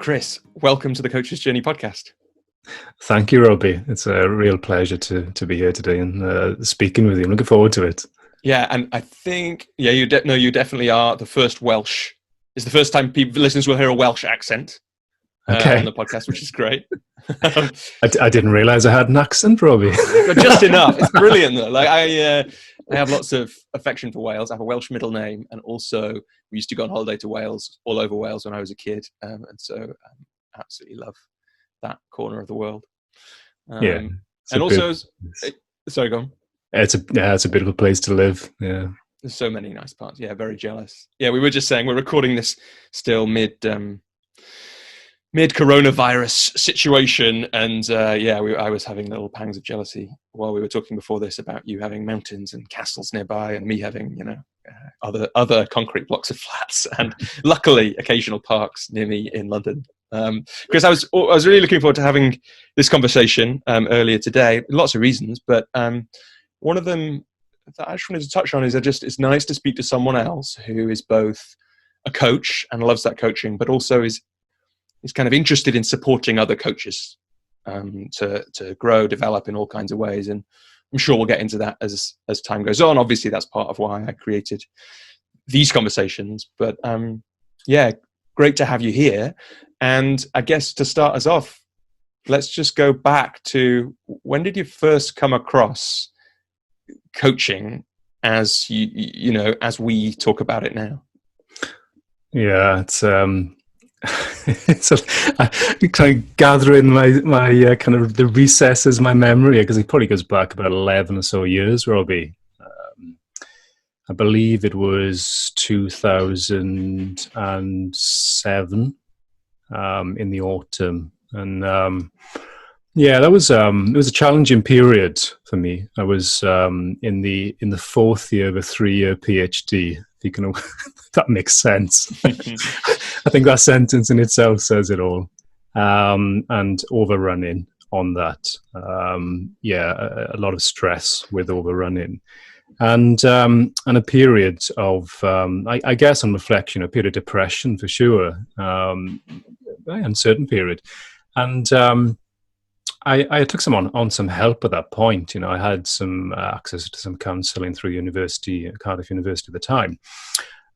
Chris, welcome to the Coach's Journey podcast. Thank you, Robbie. It's a real pleasure to be here today and speaking with you. I'm looking forward to it. Yeah, and I think, you definitely are the first Welsh. It's the first time listeners will hear a Welsh accent on the podcast, which is great. I didn't realize I had an accent, Robbie. Just enough. It's brilliant, though. Like I have lots of affection for Wales. I have a Welsh middle name, and also we used to go on holiday to Wales, all over Wales when I was a kid, and so I absolutely love that corner of the world. And also, sorry, go on. It's a beautiful place to live. Yeah, there's so many nice parts. Yeah, very jealous. Yeah, we were just saying we're recording this still mid coronavirus situation, and I was having little pangs of jealousy while we were talking before this about you having mountains and castles nearby, and me having other concrete blocks of flats, and luckily occasional parks near me in London. Chris, I was really looking forward to having this conversation earlier today. Lots of reasons, but one of them that I just wanted to touch on is it's nice to speak to someone else who is both a coach and loves that coaching, but also is kind of interested in supporting other coaches to grow, develop in all kinds of ways. And I'm sure we'll get into that as time goes on. Obviously, that's part of why I created these conversations. But great to have you here. And I guess to start us off, let's just go back to when did you first come across coaching as as we talk about it now? Yeah, it's kind of gathering my kind of the recesses of my memory, because it probably goes back about 11 or so years, Robbie. I believe it was 2007 in the autumn, and that was it was a challenging period for me. I was in the fourth year of a 3-year Ph.D. If you can, that makes sense. I think that sentence in itself says it all. And overrunning on that. A lot of stress with overrunning. And a period of, I guess on reflection, a period of depression for sure. Very uncertain period. And I took some help at that point. I had some access to some counselling through Cardiff University at the time.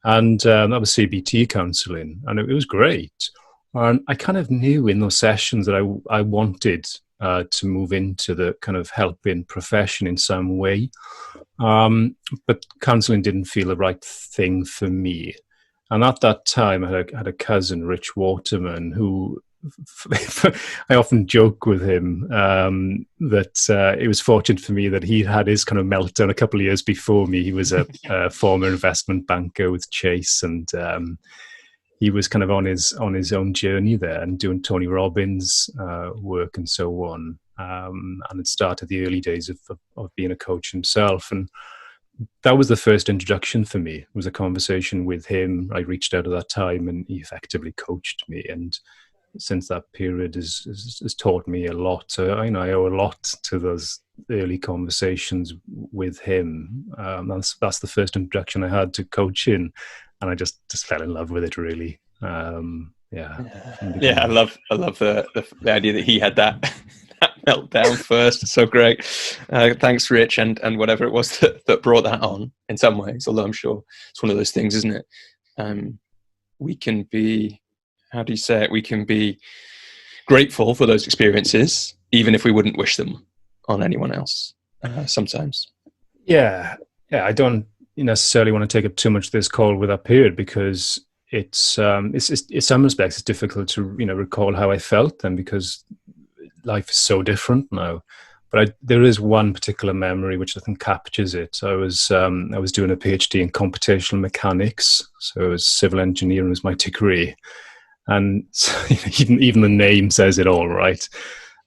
And that was CBT counselling, and it was great. And I kind of knew in those sessions that I wanted to move into the kind of helping profession in some way. But counselling didn't feel the right thing for me. And at that time, I had a cousin, Rich Waterman, who I often joke with him that it was fortunate for me that he had his kind of meltdown a couple of years before me. He was a former investment banker with Chase, and he was kind of on his own journey there and doing Tony Robbins work and so on. And it started the early days of being a coach himself. And that was the first introduction for me. It was a conversation with him. I reached out at that time, and he effectively coached me. And since that period has taught me a lot. So I owe a lot to those early conversations with him. That's the first introduction I had to coaching, and I just fell in love with it, really. I love the idea that he had that meltdown first. So great. Thanks, Rich, and whatever it was that brought that on in some ways. Although I'm sure it's one of those things, isn't it? We can be. How do you say it? We can be grateful for those experiences, even if we wouldn't wish them on anyone else. Sometimes. Yeah. I don't necessarily want to take up too much of this call with that period, because it's in some respects it's difficult to recall how I felt then, because life is so different now. But there is one particular memory which I think captures it. I was doing a Ph.D. in Computational Mechanics, so it was civil engineering was my degree. And even the name says it all, right?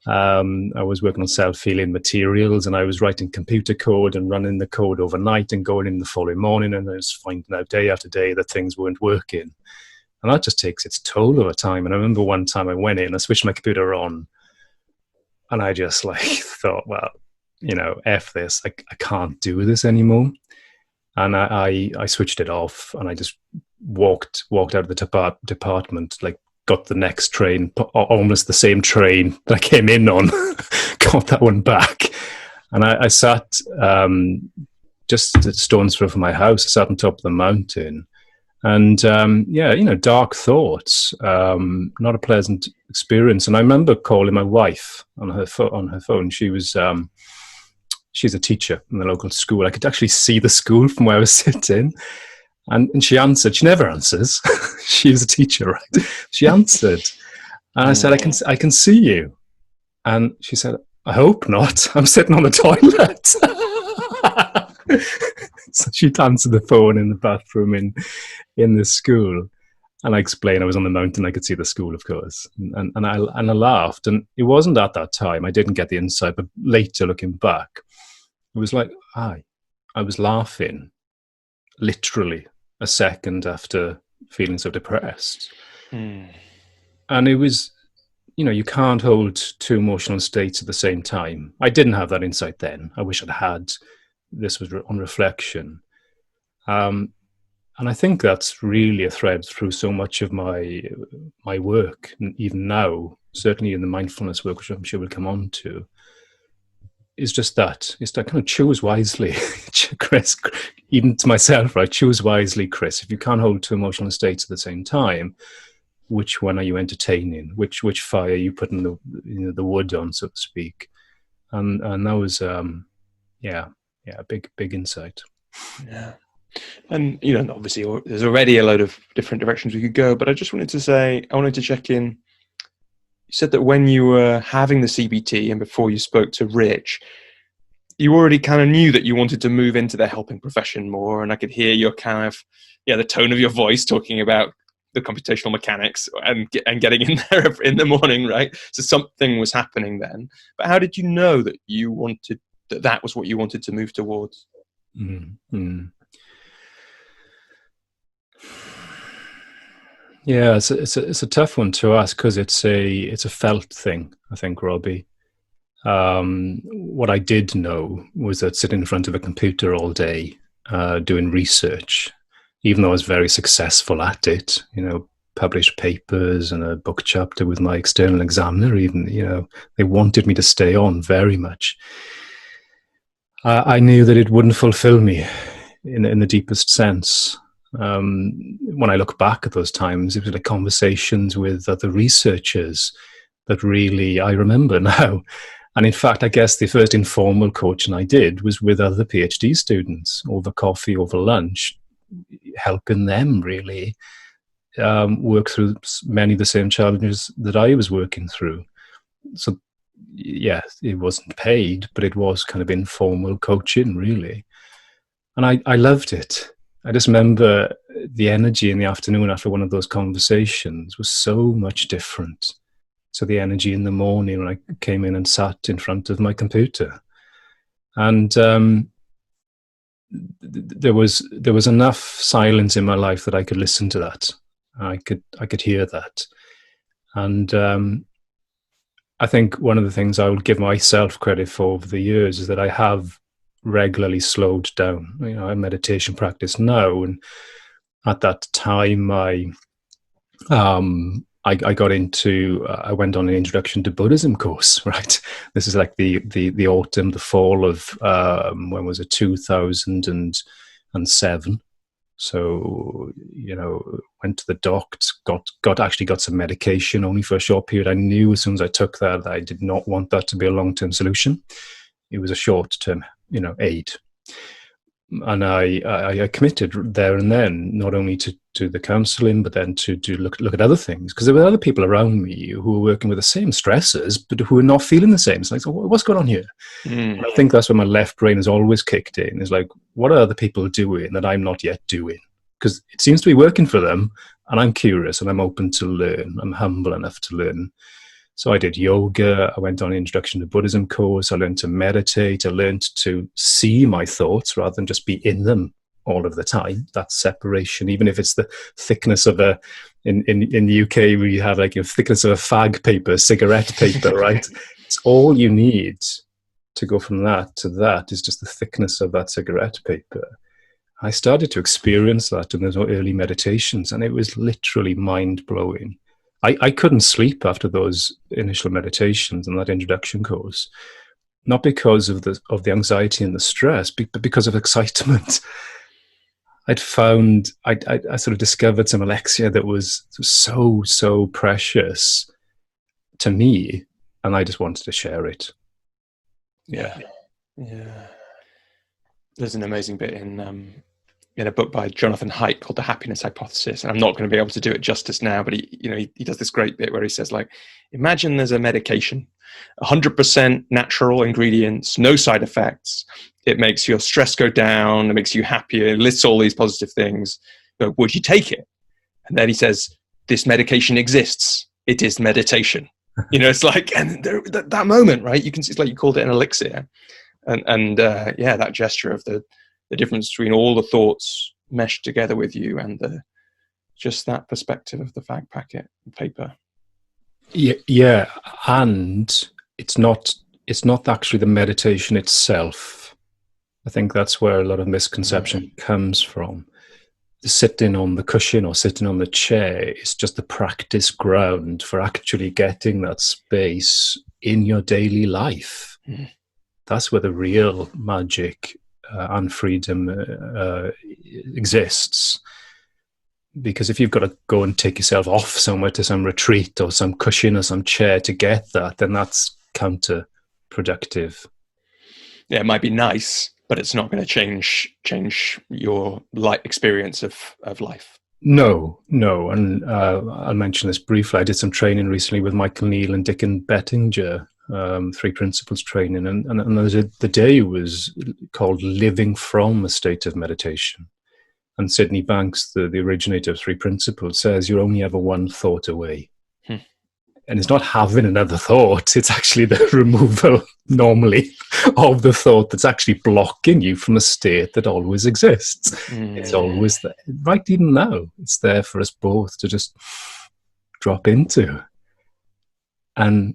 I was working on self-healing materials, and I was writing computer code and running the code overnight and going in the following morning, and I was finding out day after day that things weren't working. And that just takes its toll over time. And I remember one time I went in, I switched my computer on, and I just thought, well, F this, I can't do this anymore. And I switched it off, and I just walked out of the department, got the next train, almost the same train that I came in on, got that one back. And I sat just a stone's throw from my house. I sat on top of the mountain. And dark thoughts, not a pleasant experience. And I remember calling my wife on her phone. She was she's a teacher in the local school. I could actually see the school from where I was sitting. And she answered. She never answers. She was a teacher, right? She answered. And I said, I can see you. And she said, I hope not. I'm sitting on the toilet. So she'd answer the phone in the bathroom in the school. And I explained I was on the mountain. I could see the school, of course. And I laughed. And it wasn't at that time. I didn't get the insight. But later, looking back, it was like, I was laughing literally a second after feeling so depressed. And it was, you can't hold two emotional states at the same time. I didn't have that insight then. I wish I'd had. This was on reflection. And I think that's really a thread through so much of my work, and even now, certainly in the mindfulness work, which I'm sure we'll come on to, is just that. It's that kind of choose wisely, Chris, even to myself, right? Choose wisely, Chris. If you can't hold two emotional states at the same time, which one are you entertaining? Which fire are you putting the wood on, so to speak? And that was, a big insight. Yeah. And, obviously there's already a load of different directions we could go, but I just wanted to say, I wanted to check in. You said that when you were having the CBT and before you spoke to Rich, you already kind of knew that you wanted to move into the helping profession more. And I could hear your kind of, the tone of your voice talking about the computational mechanics and getting in there in the morning, right? So something was happening then. But how did you know that you wanted, that was what you wanted to move towards? Mm-hmm. Yeah, it's a tough one to ask because it's a felt thing, I think, Robbie. What I did know was that sitting in front of a computer all day doing research, even though I was very successful at it, published papers and a book chapter with my external examiner, even, they wanted me to stay on very much. I knew that it wouldn't fulfill me in the deepest sense. When I look back at those times, it was like conversations with other researchers that really I remember now. And in fact, I guess the first informal coaching I did was with other Ph.D. students over coffee, over lunch, helping them really work through many of the same challenges that I was working through. So, yeah, it wasn't paid, but it was kind of informal coaching, really. And I loved it. I just remember the energy in the afternoon after one of those conversations was so much different to the energy in the morning when I came in and sat in front of my computer. And there was enough silence in my life that I could listen to that. I could hear that. And I think one of the things I would give myself credit for over the years is that I have regularly slowed down. I meditation practice now, and at that time I got into I went on an introduction to Buddhism course, right? This is like the autumn, the fall of when was it, 2007. So, went to the doctor, got some medication only for a short period. I knew as soon as I took that I did not want that to be a long-term solution. It was a short-term, aid. And I committed there and then, not only to the counselling, but then to look at other things. Because there were other people around me who were working with the same stresses, but who were not feeling the same. So I thought, what's going on here? And I think that's where my left brain has always kicked in. Is like, what are other people doing that I'm not yet doing? Because it seems to be working for them, and I'm curious, and I'm open to learn. I'm humble enough to learn. So I did yoga. I went on an introduction to Buddhism course. I learned to meditate. I learned to see my thoughts rather than just be in them all of the time. That separation, even if it's the thickness of in the UK, we have like a thickness of a fag paper, cigarette paper, right? It's all you need to go from that to that is just the thickness of that cigarette paper. I started to experience that in those early meditations, and it was literally mind-blowing. I couldn't sleep after those initial meditations and that introduction course, not because of the anxiety and the stress, but because of excitement. I sort of discovered some elixir that was so precious to me, and I just wanted to share it. Yeah. There's an amazing bit in a book by Jonathan Haidt called The Happiness Hypothesis, and I'm not going to be able to do it justice now, but he does this great bit where he says, like, imagine there's a medication, 100% natural ingredients, no side effects. It makes your stress go down. It makes you happier. It lists all these positive things. But would you take it? And then he says, this medication exists. It is meditation. It's like, and that moment, right? You can see, it's like you called it an elixir. And that gesture of the difference between all the thoughts meshed together with you and just that perspective of the fag packet paper. Yeah, and it's not actually the meditation itself. I think that's where a lot of misconception comes from. Sitting on the cushion or sitting on the chair is just the practice ground for actually getting that space in your daily life. That's where the real magic and freedom exists. Because if you've got to go and take yourself off somewhere to some retreat or some cushion or some chair to get that, then that's counterproductive. Yeah, it might be nice, but it's not going to change your life experience of life. No. And I'll mention this briefly. I did some training recently with Michael Neal and Dickon Bettinger, 3 Principles training. And the day was called Living from a State of Meditation. And Sydney Banks, the originator of 3 Principles, says you're only ever one thought away. And it's not having another thought, it's actually the removal, normally, of the thought that's actually blocking you from a state that always exists. It's always there. Right even now, it's there for us both to just drop into. And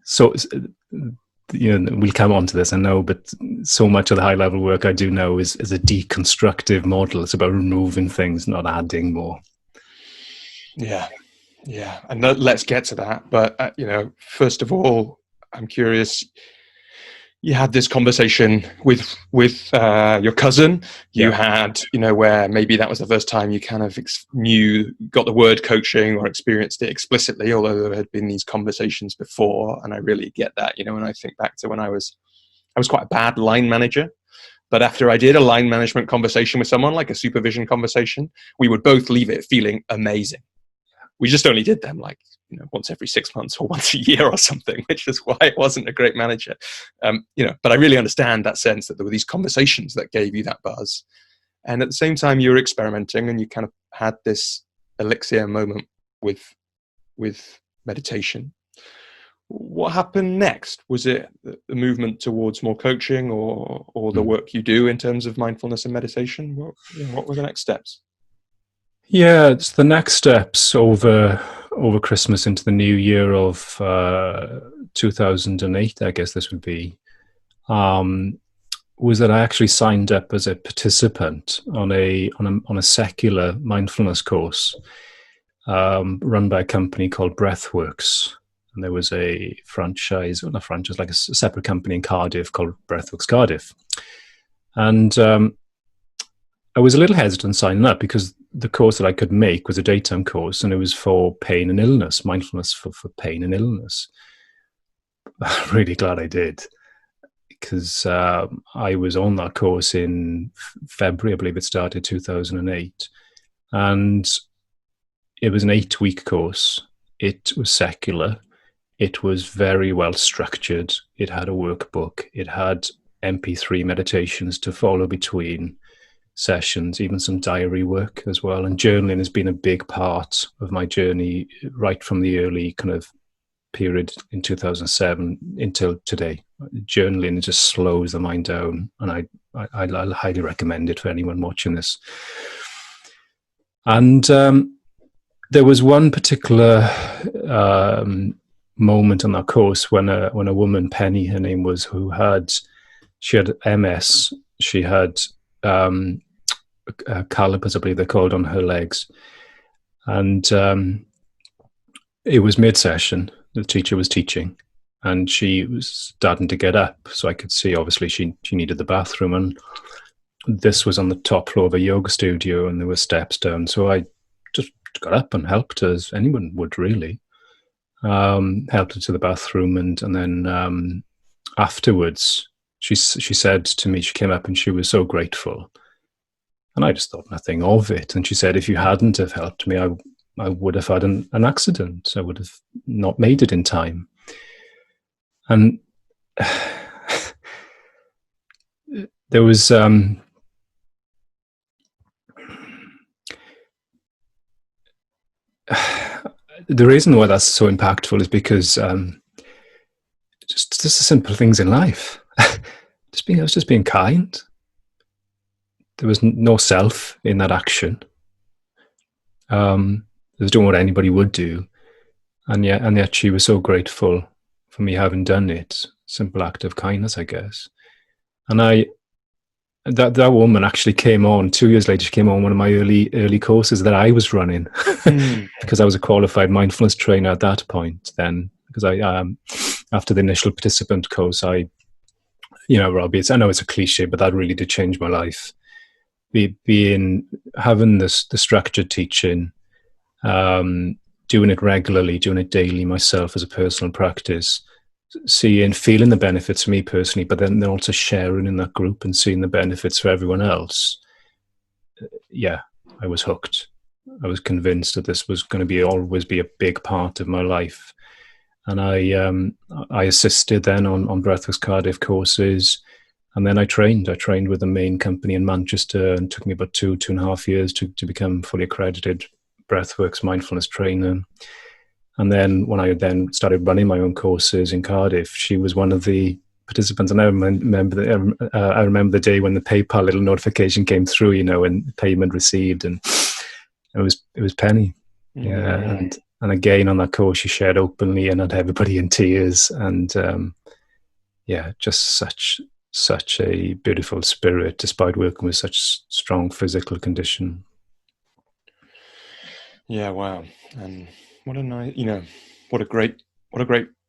so we'll come on to this, I know, but so much of the high-level work I do know is a deconstructive model. It's about removing things, not adding more. Yeah, and let's get to that. But first of all, I'm curious. You had this conversation with your cousin. You had, where maybe that was the first time you kind of got the word coaching or experienced it explicitly, although there had been these conversations before. And I really get that, when I think back to when I was quite a bad line manager. But after I did a line management conversation with someone, like a supervision conversation, we would both leave it feeling amazing. We just only did them once every 6 months or once a year or something, which is why it wasn't a great manager. But I really understand that sense that there were these conversations that gave you that buzz. And at the same time, you were experimenting and you kind of had this elixir moment with meditation. What happened next? Was it the movement towards more coaching or the work you do in terms of mindfulness and meditation? What were the next steps? Yeah, it's the next steps over Christmas into the new year of 2008, I guess this would be, was that I actually signed up as a participant on a secular mindfulness course run by a company called Breathworks. And there was a like a separate company in Cardiff called Breathworks Cardiff. And I was a little hesitant signing up because the course that I could make was a daytime course and it was for pain and illness, mindfulness for pain and illness. I'm really glad I did because I was on that course in February, I believe it started 2008. And it was an 8-week course. It was secular. It was very well structured. It had a workbook. It had MP3 meditations to follow between sessions, even some diary work as well. And journaling has been a big part of my journey right from the early kind of period in 2007 until today. Journaling just slows the mind down, and I highly recommend it for anyone watching this. And there was one particular moment on that course when a woman, Penny, her name was, she had MS. She had calipers, I believe they're called, on her legs. And it was mid-session. The teacher was teaching, and she was starting to get up. So I could see, obviously, she needed the bathroom. And this was on the top floor of a yoga studio, and there were steps down. So I just got up and helped her, as anyone would really. Helped her to the bathroom, and then afterwards, she said to me, she came up and she was so grateful. And I just thought nothing of it. And she said, if you hadn't have helped me, I would have had an accident. I would have not made it in time. And there was the reason why that's so impactful is because just the simple things in life. I was just being kind. There was no self in that action. It was doing what anybody would do, and yet she was so grateful for me having done it. Simple act of kindness, I guess. And that woman actually came on 2 years later. She came on one of my early courses that I was running because I was a qualified mindfulness trainer at that point. Then, because I after the initial participant course, Robbie, I know it's a cliche, but that really did change my life. Having the structured teaching, doing it regularly, doing it daily myself as a personal practice, feeling the benefits for me personally, but then also sharing in that group and seeing the benefits for everyone else. Yeah, I was hooked. I was convinced that this was going to always be a big part of my life. And I assisted then on Breathworks Cardiff courses. And then I trained with the main company in Manchester, and it took me about 2.5 years to become fully accredited Breathworks mindfulness trainer. And then when I then started running my own courses in Cardiff, she was one of the participants. And I remember the day when the PayPal little notification came through, and payment received, and it was Penny. Yeah, and again on that course, she shared openly and had everybody in tears, and just such a beautiful spirit, despite working with such strong physical condition. Yeah, wow. And what a nice, what a great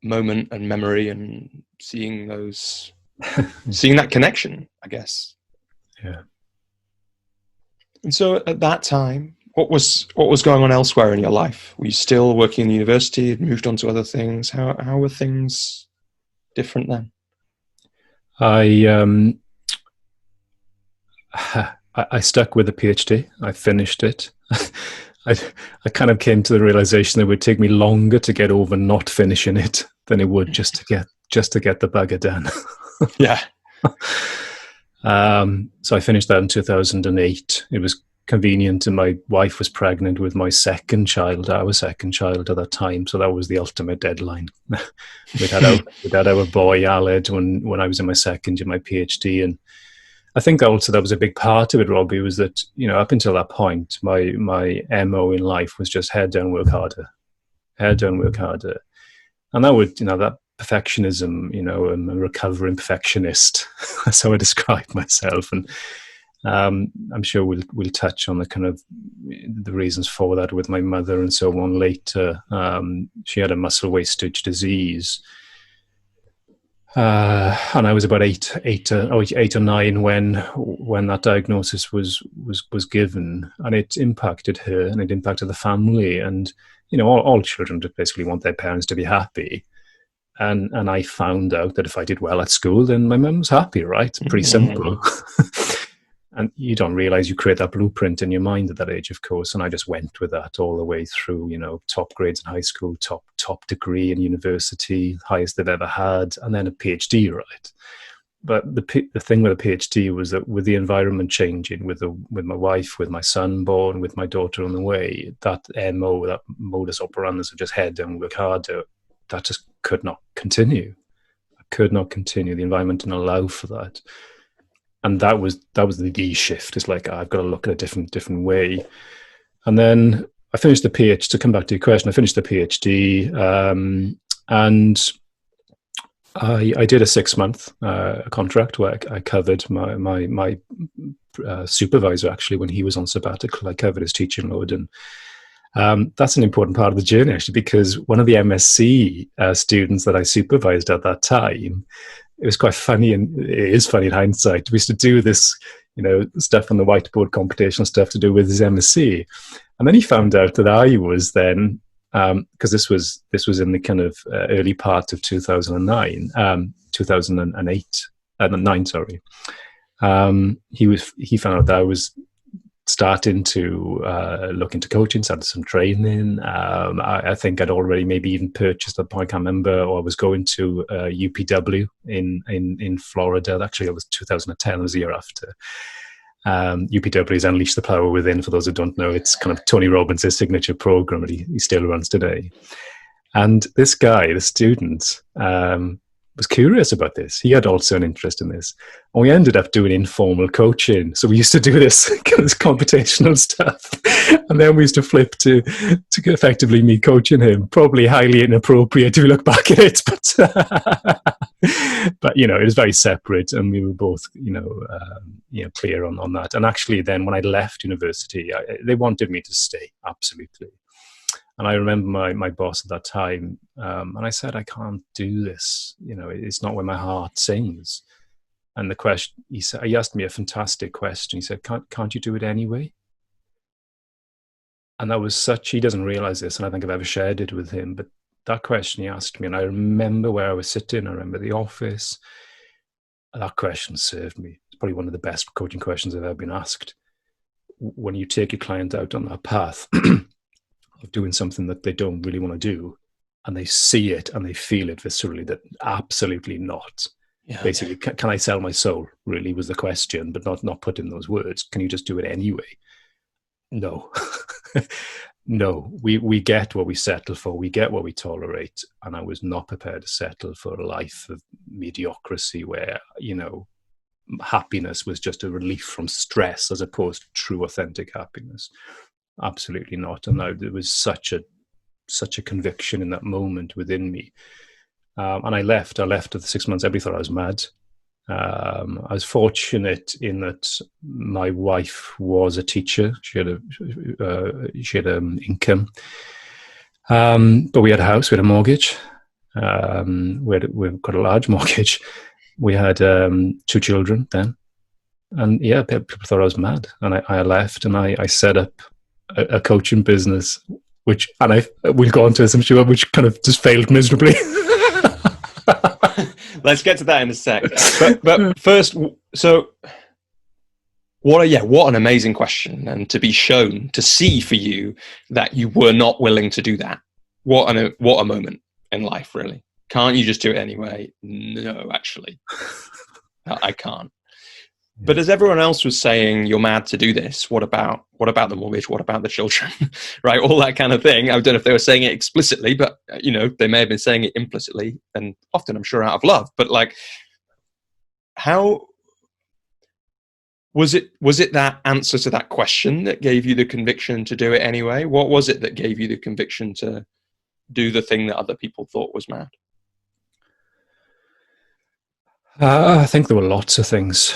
moment and memory, and seeing that connection, I guess. Yeah. And so at that time, what was going on elsewhere in your life? Were you still working in the university? Had moved on to other things? How were things different then? I stuck with the PhD. I finished it. I kind of came to the realization that it would take me longer to get over not finishing it than it would just to get the bugger done. Yeah. So I finished that in 2008. It was convenient, and my wife was pregnant with my second child, our second child at that time. So that was the ultimate deadline. We'd had our boy Aled when I was in my second year, my PhD, and I think also that was a big part of it, Robbie, was that, up until that point, my MO in life was just head down, work harder. And that would, that perfectionism, I'm a recovering perfectionist. That's how I describe myself. And I'm sure we'll touch on the kind of the reasons for that with my mother and so on later. She had a muscle wastage disease. And I was about eight or nine when that diagnosis was given, and it impacted her and it impacted the family. And all children basically want their parents to be happy. And I found out that if I did well at school, then my mum was happy, right? It's pretty simple. And you don't realize you create that blueprint in your mind at that age, of course. And I just went with that all the way through, top grades in high school, top degree in university, highest they've ever had, and then a PhD, right? But the thing with a PhD was that with the environment changing, with my wife, with my son born, with my daughter on the way, that MO, that modus operandi of just head down, work harder, that just could not continue. The environment didn't allow for that. And that was the shift. It's like, I've got to look at a different way. And then I finished the PhD. To come back to your question, I finished the PhD, and I did a 6-month contract where I covered my supervisor, actually, when he was on sabbatical. I covered his teaching load, and That's an important part of the journey, actually, because one of the MSc students that I supervised at that time, it was quite funny, and it is funny in hindsight. We used to do this, stuff on the whiteboard, computational stuff to do with his MSc, and then he found out that I was then, because this was in the kind of early part of 2009, 2008, 9, sorry. He found out that I was starting to look into coaching, started some training. I think I'd already maybe even purchased at the point, I can't remember, or I was going to UPW in Florida. Actually, it was 2010, it was the year after. UPW is Unleash the Power Within, for those who don't know. It's kind of Tony Robbins' signature program that he still runs today. And this guy, the student, was curious about this. He had also an interest in this. And we ended up doing informal coaching. So we used to do this computational stuff. And then we used to flip to effectively me coaching him. Probably highly inappropriate if you look back at it. But it was very separate. And we were both, clear on that. And actually then when I left university, they wanted me to stay, absolutely. And I remember my boss at that time, and I said, I can't do this. It's not where my heart sings. And the question, he asked me a fantastic question. He said, can't you do it anyway? And that was he doesn't realize this, and I don't think I've ever shared it with him, but that question he asked me, and I remember where I was sitting, I remember the office, and that question served me. It's probably one of the best coaching questions I've ever been asked. When you take your client out on that path, of doing something that they don't really want to do, and they see it and they feel it viscerally, that absolutely not. Yeah. Basically, can I sell my soul, really was the question, but not put in those words. Can you just do it anyway? No. No, we get what we settle for, we get what we tolerate, and I was not prepared to settle for a life of mediocrity where, happiness was just a relief from stress as opposed to true, authentic happiness. Absolutely not. And there was such a conviction in that moment within me. And I left after 6 months. Everybody thought I was mad. I was fortunate in that my wife was a teacher. She had income. But we had a house, we had a mortgage. We've got a large mortgage. We had 2 children then. And yeah, people thought I was mad. And I left and I set up a coaching business, we'll go on to this, I'm sure, which kind of just failed miserably. Let's get to that in a sec. But first, so what an amazing question, and to be shown, to see for you that you were not willing to do that. What a moment in life, really. Can't you just do it anyway? No, actually, I can't. But as everyone else was saying, you're mad to do this. What about the mortgage? What about the children? Right? All that kind of thing. I don't know if they were saying it explicitly, but they may have been saying it implicitly, and often I'm sure out of love. But how was it that answer to that question that gave you the conviction to do it anyway? What was it that gave you the conviction to do the thing that other people thought was mad? I think there were lots of things.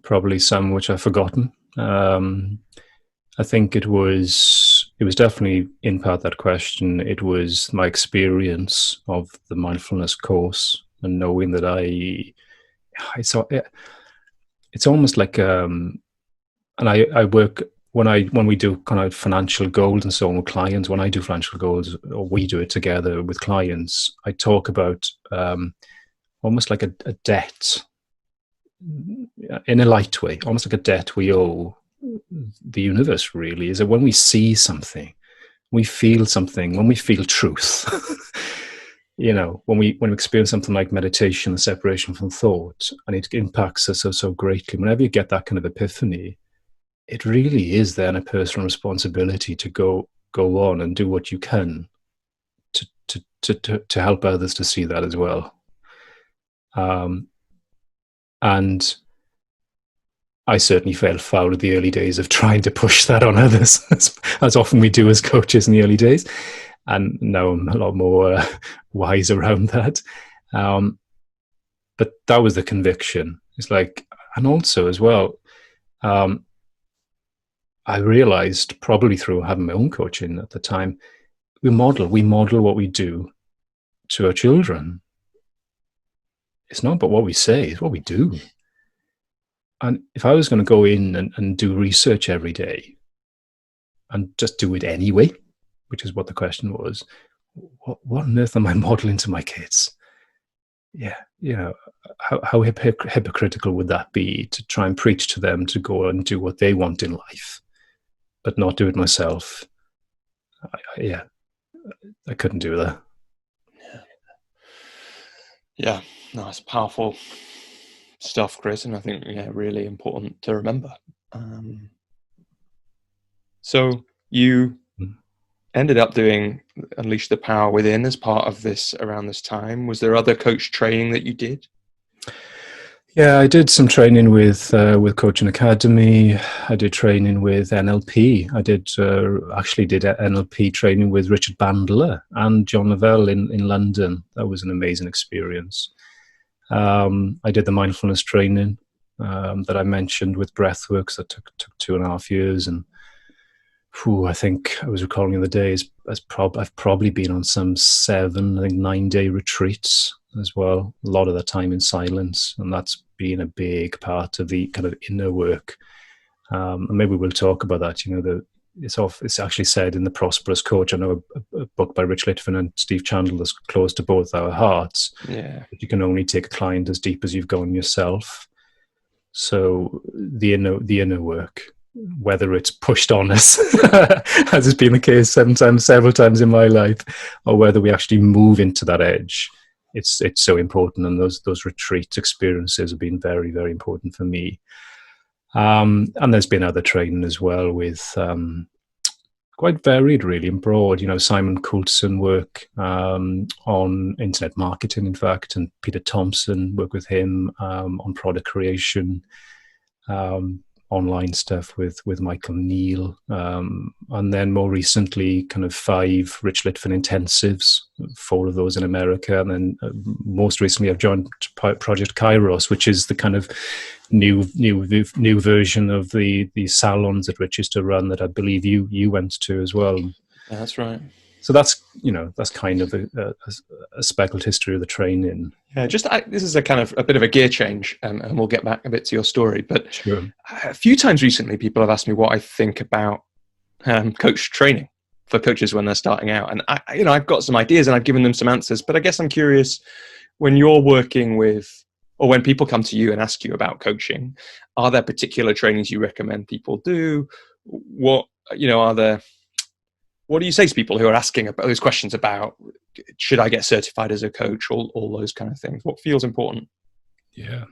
Probably some which I've forgotten. I think it was definitely in part that question. It was my experience of the mindfulness course and knowing that it's almost like, and I work when we do kind of financial goals and so on with clients. When I do financial goals, or we do it together with clients, I talk about almost like a debt. In a light way, almost like a debt we owe the universe, really, is that when we see something, we feel something, when we feel truth, when we experience something like meditation and separation from thought, and it impacts us so greatly, whenever you get that kind of epiphany, it really is then a personal responsibility to go on and do what you can to help others to see that as well. And I certainly fell foul of the early days of trying to push that on others, as often we do as coaches in the early days. And now I'm a lot more wise around that. But that was the conviction. It's like, and also as well, I realized, probably through having my own coaching at the time, we model what we do to our children. It's not about what we say, it's what we do. And if I was going to go in and do research every day and just do it anyway, which is what the question was, what on earth am I modeling to my kids? Yeah, how hypocritical would that be to try and preach to them to go and do what they want in life, but not do it myself? I couldn't do that. Yeah, no, it's powerful stuff, Chris, and I think really important to remember. So you ended up doing Unleash the Power Within as part of this around this time. Was there other coach training that you did? Yeah, I did some training with Coaching Academy. I did training with NLP. I did NLP training with Richard Bandler and John Lavelle in London. That was an amazing experience. I did the mindfulness training that I mentioned with Breathworks. That took 2.5 years, and I think I was recalling the other day, I've probably been on some 9-day retreats as well, a lot of the time in silence, and that's been a big part of the kind of inner work. And maybe we'll talk about that. It's actually said in the Prosperous Coach. I know a book by Rich Litvin and Steve Chandler that's close to both our hearts. Yeah, but you can only take a client as deep as you've gone yourself. So the inner work, whether it's pushed on us, as has been the case several times in my life, or whether we actually move into that edge, it's so important. And those retreat experiences have been very, very important for me. And there's been other training as well with quite varied, really, and broad. Simon Coulson work on internet marketing, in fact, and Peter Thompson, work with him on product creation, online stuff with Michael Neal, and then more recently, kind of 5 Rich Litvin intensives, 4 of those in America, and then most recently I've joined Project Kairos, which is the kind of new version of the salons that Rich used to run that I believe you went to as well. Yeah, that's right. So that's kind of a speckled history of the training. Yeah, this is a kind of a bit of a gear change, and we'll get back a bit to your story. But sure. A few times recently, people have asked me what I think about coach training for coaches when they're starting out, and I've got some ideas and I've given them some answers. But I guess I'm curious, when you're working with, or when people come to you and ask you about coaching, are there particular trainings you recommend people do? What do you say to people who are asking about those questions about, should I get certified as a coach, all those kind of things? What feels important? Yeah,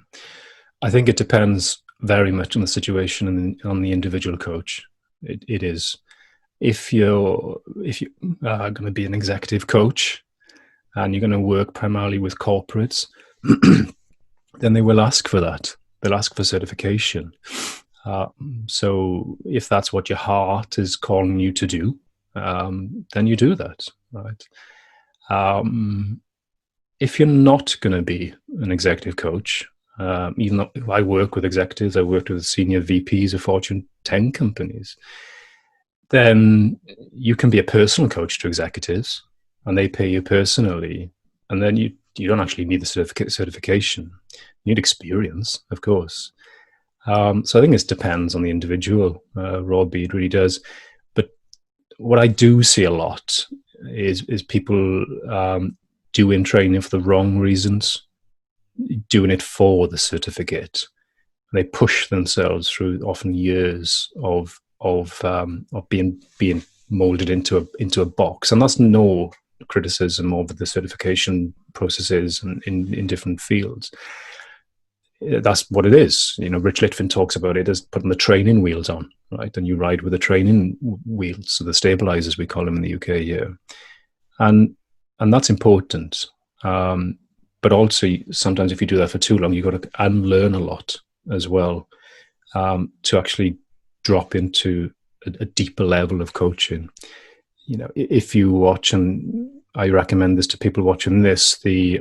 I think it depends very much on the situation and on the individual coach. It is. If you are going to be an executive coach and you're going to work primarily with corporates, then they will ask for that. They'll ask for certification. So if that's what your heart is calling you to do, then you do that, right? If you're not going to be an executive coach, even though I work with executives, I worked with senior VPs of Fortune 10 companies, then you can be a personal coach to executives and they pay you personally. And then you don't actually need the certification. You need experience, of course. So I think this depends on the individual, Robbie, it really does. What I do see a lot is people doing training for the wrong reasons, doing it for the certificate. They push themselves through often years of being molded into a box, and that's no criticism of the certification processes in different fields. That's what it is. Rich Litvin talks about it as putting the training wheels on, right? And you ride with the training wheels, so the stabilizers, we call them in the UK here. And that's important. But also sometimes if you do that for too long, you've got to unlearn a lot as well, to actually drop into a deeper level of coaching. If you watch, and I recommend this to people watching this, the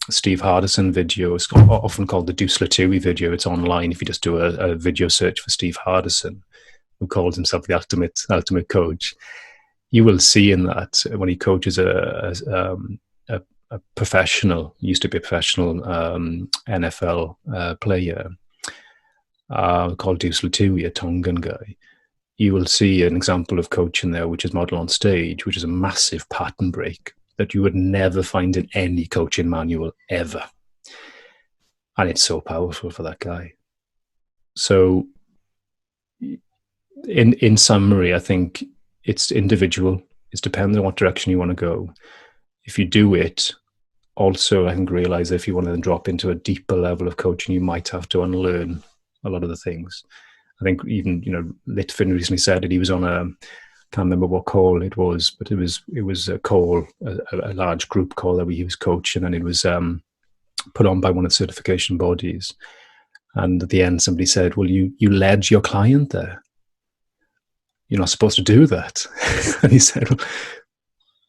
Steve Hardison video. It's often called the Deuce Latouille video. It's online if you just do a video search for Steve Hardison, who calls himself the ultimate coach, you will see in that when he coaches a professional, used to be a professional NFL player called Deuce Latui, a Tongan guy, you will see an example of coaching there, which is modeled on stage, which is a massive pattern break that you would never find in any coaching manual ever. And it's so powerful for that guy. So in summary, I think it's individual. It's dependent on what direction you want to go. If you do it, also I think realize if you want to then drop into a deeper level of coaching, you might have to unlearn a lot of the things. I think even, Litfin recently said it. He was on can't remember what call it was, but it was a call, a large group call that he was coaching, and it was put on by one of the certification bodies. And at the end, somebody said, well, you led your client there. You're not supposed to do that. And he said, well,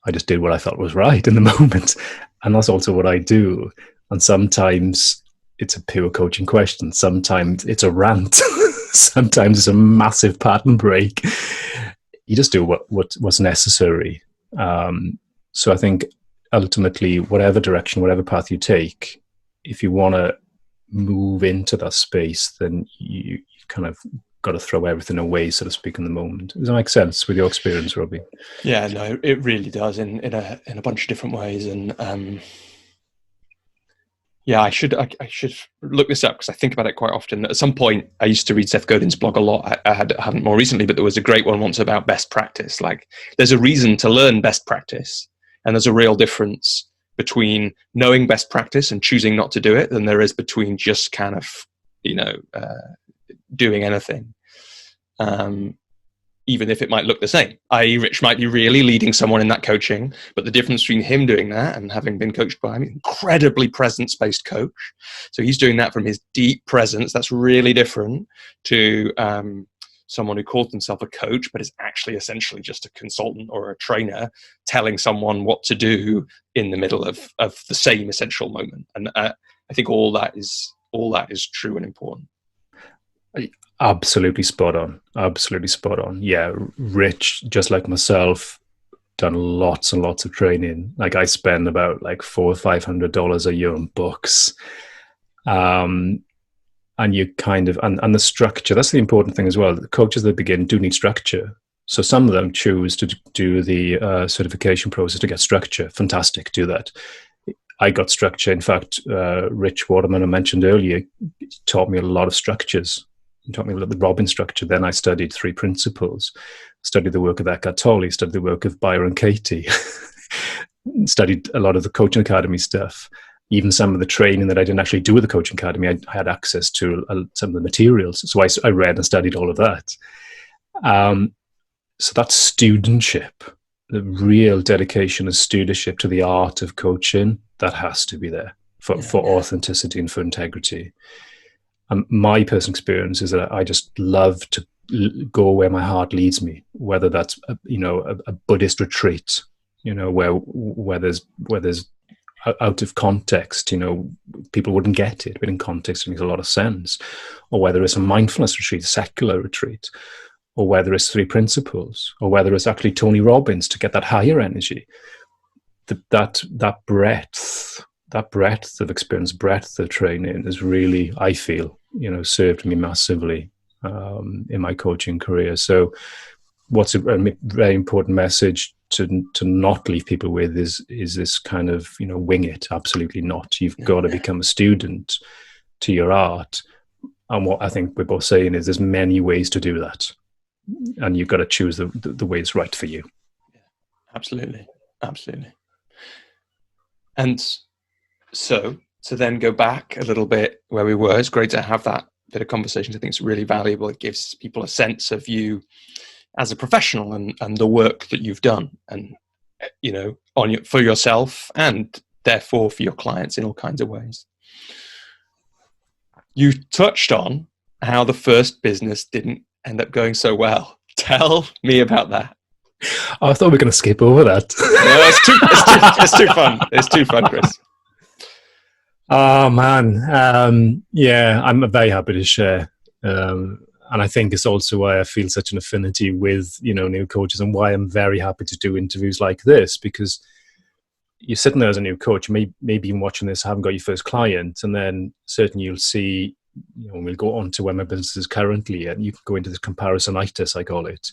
I just did what I thought was right in the moment. And that's also what I do. And sometimes it's a pure coaching question. Sometimes it's a rant. Sometimes it's a massive pattern break. You just do what's necessary. So I think ultimately, whatever direction, whatever path you take, if you want to move into that space, then you kind of got to throw everything away, so to speak, in the moment. Does that make sense with your experience, Robbie? Yeah, no, it really does in a bunch of different ways. And yeah, I should look this up because I think about it quite often. At some point, I used to read Seth Godin's blog a lot. I haven't more recently, but there was a great one once about best practice. Like, there's a reason to learn best practice, and there's a real difference between knowing best practice and choosing not to do it than there is between just kind of, doing anything, even if it might look the same. I.e., Rich might be really leading someone in that coaching, but the difference between him doing that and having been coached by him, incredibly presence-based coach. So he's doing that from his deep presence. That's really different to someone who calls himself a coach, but is actually essentially just a consultant or a trainer telling someone what to do in the middle of the same essential moment. And I think all that is true and important. Absolutely spot on. Yeah, Rich, just like myself, done lots and lots of training. Like, I spend about like $400 or $500 a year on books. And you kind of, and the structure, that's the important thing as well. The coaches at the beginning do need structure. So some of them choose to do the certification process to get structure. Fantastic, do that. I got structure. In fact, Rich Waterman, I mentioned earlier, taught me a lot of structures. He taught me a little bit Robin structure. Then I studied 3 principles, studied the work of Eckhart Tolle, studied the work of Byron Katie, studied a lot of the Coaching Academy stuff. Even some of the training that I didn't actually do with the Coaching Academy, I had access to some of the materials. So I read and studied all of that. So that's studentship, the real dedication of studentship to the art of coaching, that has to be there for authenticity and for integrity. And my personal experience is that I just love to go where my heart leads me, whether that's a Buddhist retreat, where there's out of context, people wouldn't get it, but in context it makes a lot of sense. Or whether it's a mindfulness retreat, a secular retreat, or whether it's 3 principles, or whether it's actually Tony Robbins to get that higher energy. That breadth of experience, breadth of training is really, I feel, served me massively in my coaching career. So what's a very important message to not leave people with is this kind of, wing it. Absolutely not. You've got to become a student to your art. And what I think we're both saying is there's many ways to do that. And you've got to choose the way that's right for you. Absolutely. And so to then go back a little bit where we were, it's great to have that bit of conversation. I think it's really valuable. It gives people a sense of you as a professional and the work that you've done, and for yourself and therefore for your clients in all kinds of ways. You touched on how the first business didn't end up going so well. Tell me about that. Oh, I thought we were going to skip over that. No, it's too fun. It's too fun, Chris. Oh man, yeah, I'm very happy to share. And I think it's also why I feel such an affinity with, new coaches, and why I'm very happy to do interviews like this, because you're sitting there as a new coach, maybe even watching this, haven't got your first client, and then certainly you'll see, we'll go on to where my business is currently, and you can go into this comparisonitis, I call it,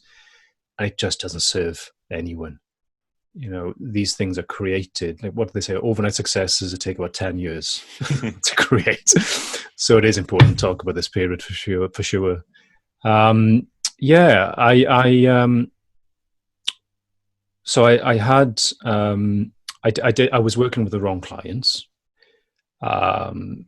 and it just doesn't serve anyone. These things are created, like, what do they say? Overnight successes take about 10 years to create. So it is important to talk about this period for sure. I was working with the wrong clients.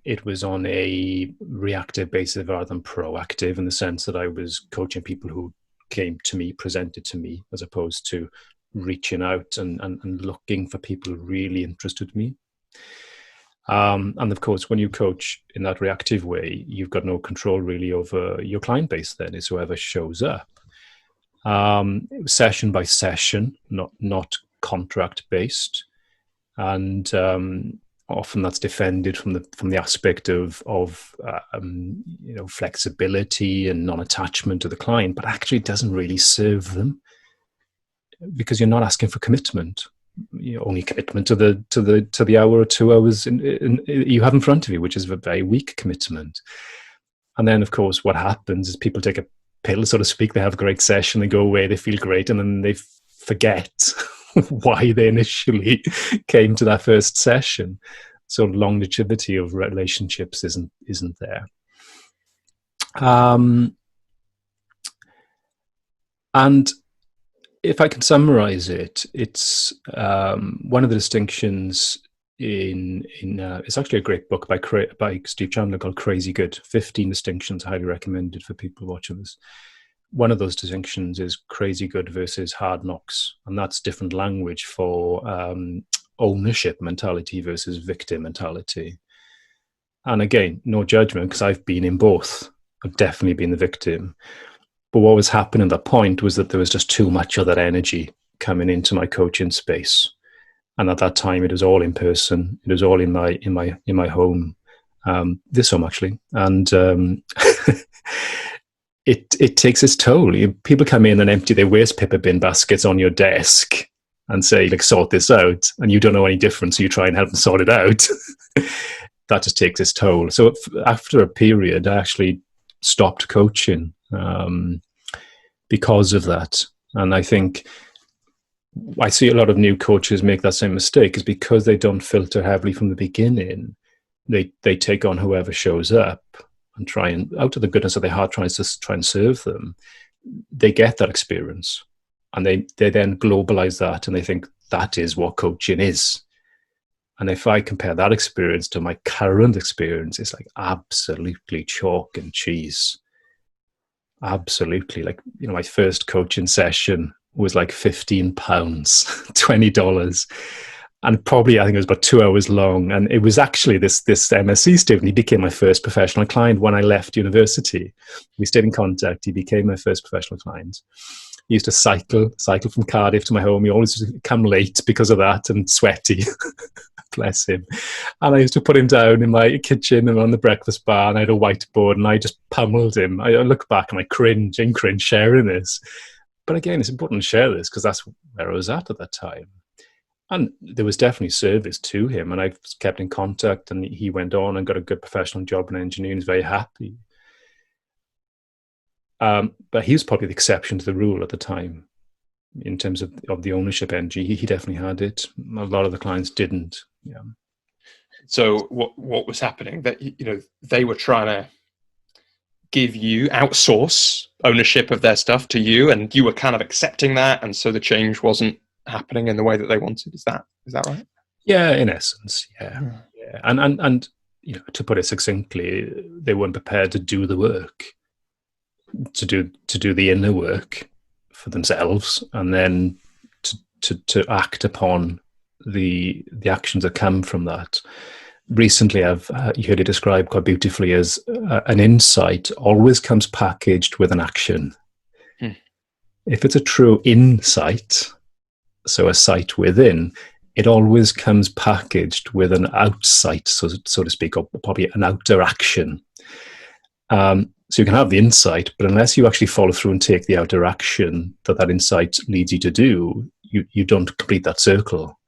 It was on a reactive basis rather than proactive, in the sense that I was coaching people who came to me, presented to me, as opposed to reaching out and looking for people who really interested me. And of course, when you coach in that reactive way, you've got no control really over your client base. Then it's whoever shows up. Session by session, not contract based, and often that's defended from the aspect of flexibility and non-attachment to the client, but actually it doesn't really serve them, because you're not asking for commitment. Only commitment to the hour or 2 hours you have in front of you, which is a very weak commitment. And then, of course, what happens is people take a pill, so to speak. They have a great session, they go away, they feel great, and then they forget why they initially came to that first session. So longevity of relationships isn't there. And if I can summarize it, it's one of the distinctions in it's actually a great book by Steve Chandler called Crazy Good, 15 Distinctions, highly recommended for people watching this. One of those distinctions is crazy good versus hard knocks, and that's different language for ownership mentality versus victim mentality. And again, no judgment, because I've been in both. I've definitely been the victim. But what was happening at that point was that there was just too much of that energy coming into my coaching space. And at that time, it was all in person. It was all in my home, this home actually. And it takes its toll. People come in and empty their waste paper bin baskets on your desk and say, like, sort this out. And you don't know any different, so you try and help them sort it out. That just takes its toll. So after a period, I actually stopped coaching because of that. And I think I see a lot of new coaches make that same mistake, is because they don't filter heavily from the beginning. They take on whoever shows up and try and, out of the goodness of their heart, try and serve them. They get that experience and they then globalize that, and they think that is what coaching is. And if I compare that experience to my current experience, it's like absolutely chalk and cheese. Absolutely. Like, my first coaching session was like £15, $20. And probably, I think it was about 2 hours long. And it was actually this MSc student. He became my first professional client when I left university. We stayed in contact. He became my first professional client. He used to cycle from Cardiff to my home. He always used to come late because of that, and sweaty. Bless him. And I used to put him down in my kitchen and on the breakfast bar, and I had a whiteboard, and I just pummeled him. I look back and I cringe sharing this. But again, it's important to share this because that's where I was at that time. And there was definitely service to him, and I kept in contact, and he went on and got a good professional job in engineering. He's very happy. But he was probably the exception to the rule at the time in terms of the ownership energy. He definitely had it. A lot of the clients didn't. Yeah. So what was happening? That they were trying to outsource ownership of their stuff to you, and you were kind of accepting that, and so the change wasn't happening in the way that they wanted. Is that right? Yeah, in essence, yeah. And to put it succinctly, they weren't prepared to do the work, to do the inner work for themselves, and then to act upon the actions that come from that. Recently, I've heard it described quite beautifully as an insight always comes packaged with an action. If it's a true insight, so a sight within, it always comes packaged with an outsight, so to speak, or probably an outer action. So you can have the insight, but unless you actually follow through and take the outer action that insight leads you to do, you don't complete that circle.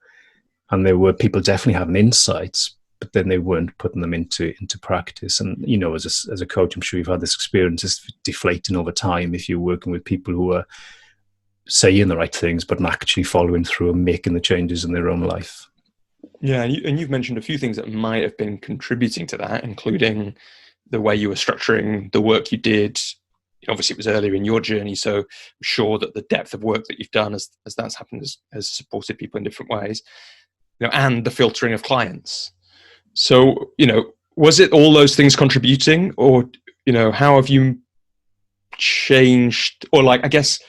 And there were people definitely having insights, but then they weren't putting them into practice. And, you know, as a coach, I'm sure you've had this experience. It's deflating over time if you're working with people who are saying the right things, but not actually following through and making the changes in their own life. Yeah, and you've mentioned a few things that might have been contributing to that, including the way you were structuring the work you did. Obviously, it was earlier in your journey, so I'm sure that the depth of work that you've done as that's happened has supported people in different ways. And the filtering of clients. So, was it all those things contributing, or how have you changed? Or I guess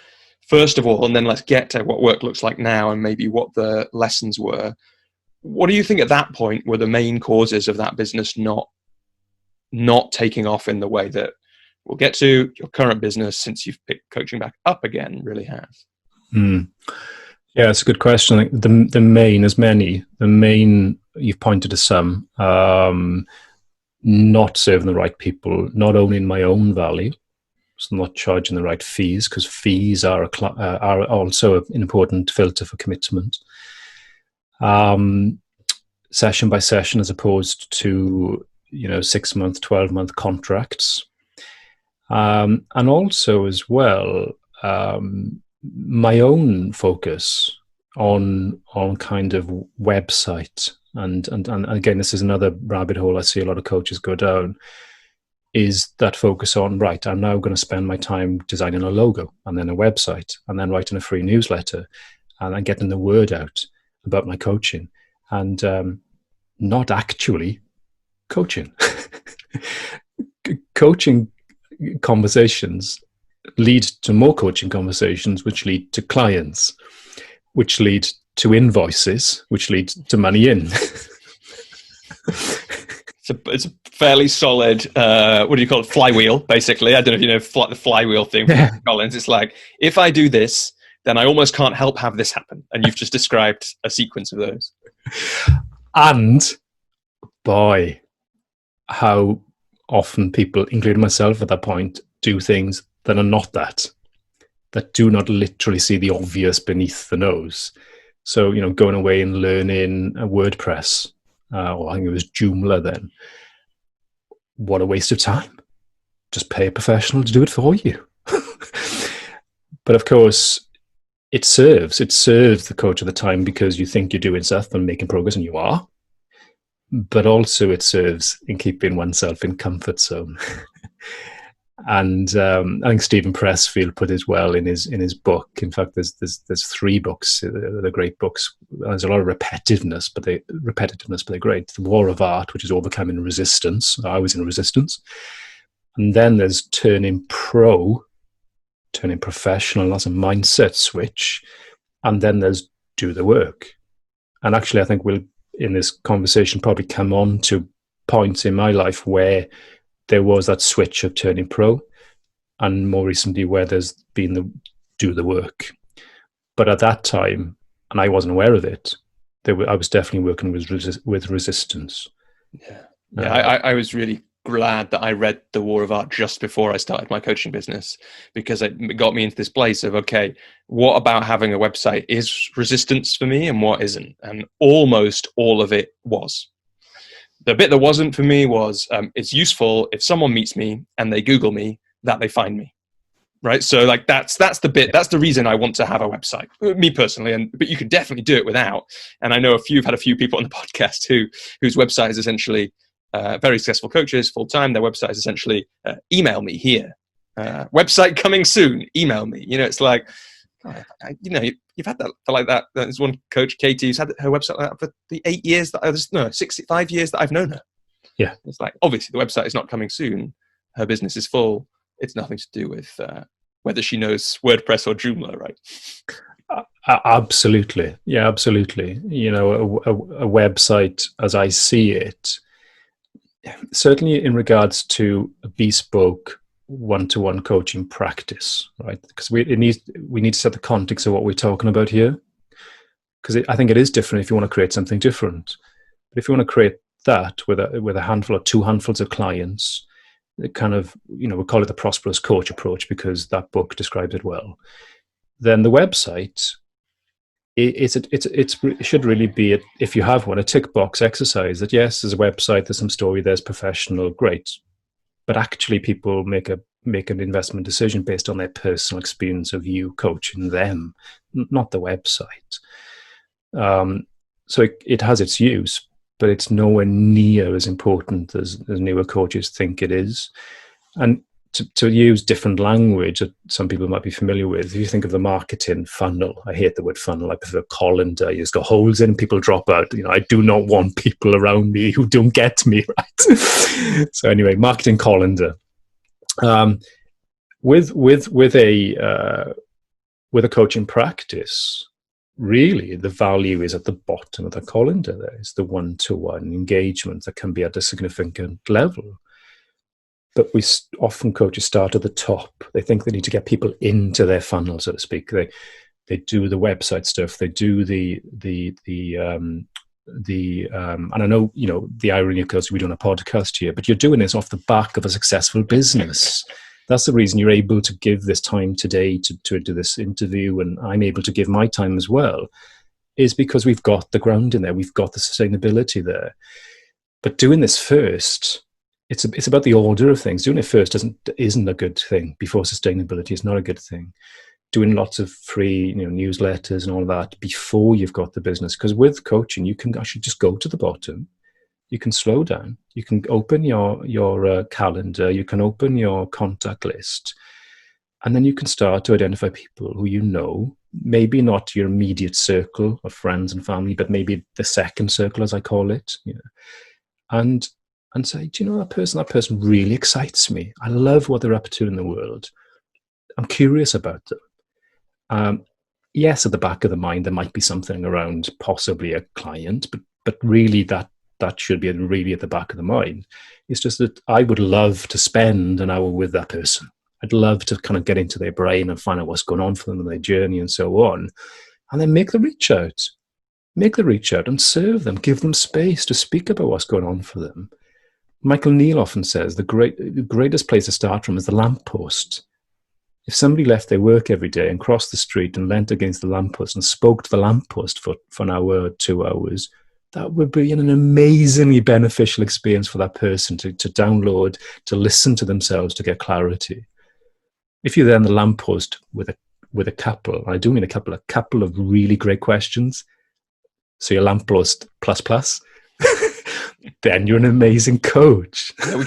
first of all, and then let's get to what work looks like now, and maybe what the lessons were. What do you think at that point were the main causes of that business not taking off in the way that we'll get to your current business, since you've picked coaching back up again, really has? Yeah, it's a good question. Like the main, as many, you've pointed to some, not serving the right people, not owning my own value, so not charging the right fees, because fees are also an important filter for commitment. Session by session, as opposed to 6-month, 12-month contracts, and also as well my own focus on kind of website, and again, this is another rabbit hole I see a lot of coaches go down, is that focus on, right, I'm now going to spend my time designing a logo, and then a website, and then writing a free newsletter, and then getting the word out about my coaching, and not actually coaching. Coaching conversations lead to more coaching conversations, which lead to clients, which lead to invoices, which lead to money in. It's a fairly solid, what do you call it, flywheel, basically. I don't know if you know the flywheel thing from Collins. It's like, if I do this, then I almost can't help have this happen. And you've just described a sequence of those. And, boy, how often people, including myself at that point, do things that are not that do not literally see the obvious beneath the nose. So, going away and learning a WordPress, or I think it was Joomla then, what a waste of time. Just pay a professional to do it for you. But of course, it serves the coach at the time, because you think you're doing stuff and making progress, and you are. But also it serves in keeping oneself in comfort zone. And I think Stephen Pressfield put it well in his book. In fact, there's 3 books. They're great books. There's a lot of repetitiveness, but they're great. The War of Art, which is overcoming resistance. I was in resistance. And then there's turning professional. That's a mindset switch. And then there's do the work. And actually, I think we'll, in this conversation, probably come on to points in my life where there was that switch of turning pro, and more recently where there's been the do the work. But at that time, and I wasn't aware of it, I was definitely working with resistance. Yeah. I was really glad that I read The War of Art just before I started my coaching business, because it got me into this place of, okay, what about having a website is resistance for me and what isn't? And almost all of it was. The bit that wasn't for me was it's useful if someone meets me and they Google me, that they find me, right? So that's the bit. That's the reason I want to have a website, me personally. But you could definitely do it without. And I know you've had a few people on the podcast whose website is essentially very successful coaches full time. Their website is essentially email me here, website coming soon. Email me. It's like, you've had that for like that. There's one coach, Katie, who's had her website like that for the 65 years that I've known her. Yeah. It's like, obviously the website is not coming soon. Her business is full. It's nothing to do with whether she knows WordPress or Joomla, right? Absolutely. Yeah, absolutely. A website, as I see it, certainly in regards to a bespoke one-to-one coaching practice, right? Because we need to set the context of what we're talking about here, because I think it is different if you want to create something different. But if you want to create that with a handful or 2 handfuls of clients the kind of, we call it the Prosperous coach approach because that book describes it well, then the website, it should really be, if you have one, a tick box exercise that, yes, there's a website, there's some story, there's professional, great. But actually people make an investment decision based on their personal experience of you coaching them, not the website. So it has its use, but it's nowhere near as important as newer coaches think it is. And to use different language that some people might be familiar with, if you think of the marketing funnel, I hate the word funnel, I prefer colander. You just got holes in, people drop out. I do not want people around me who don't get me, right? So anyway, marketing colander. With a coaching practice, really the value is at the bottom of the colander. There is the one-to-one engagement that can be at a significant level. But often coaches start at the top. They think they need to get people into their funnel, so to speak. They do the website stuff. They do and I know, the irony, of course, we're doing a podcast here, but you're doing this off the back of a successful business. That's the reason you're able to give this time today to do this interview, and I'm able to give my time as well, is because we've got the ground in there. We've got the sustainability there. But doing this first, it's about the order of things. Doing it first isn't a good thing. Before sustainability is not a good thing. Doing lots of free newsletters and all of that before you've got the business. Because with coaching, you can actually just go to the bottom. You can slow down. You can open your calendar. You can open your contact list. And then you can start to identify people who maybe not your immediate circle of friends and family, but maybe the second circle, as I call it. And say, do you know that person really excites me. I love what they're up to in the world. I'm curious about them. Yes, at the back of the mind, there might be something around possibly a client, but really that should be really at the back of the mind. It's just that I would love to spend an hour with that person. I'd love to kind of get into their brain and find out what's going on for them in their journey and so on. And then make the reach out. Make the reach out and serve them. Give them space to speak about what's going on for them. Michael Neal often says the greatest place to start from is the lamppost. If somebody left their work every day and crossed the street and leant against the lamppost and spoke to the lamppost for an hour or 2 hours, that would be an amazingly beneficial experience for that person to download, to listen to themselves, to get clarity. If you're then the lamppost with a couple, and I do mean a couple of really great questions, so your lamppost plus, then you're an amazing coach. Yeah,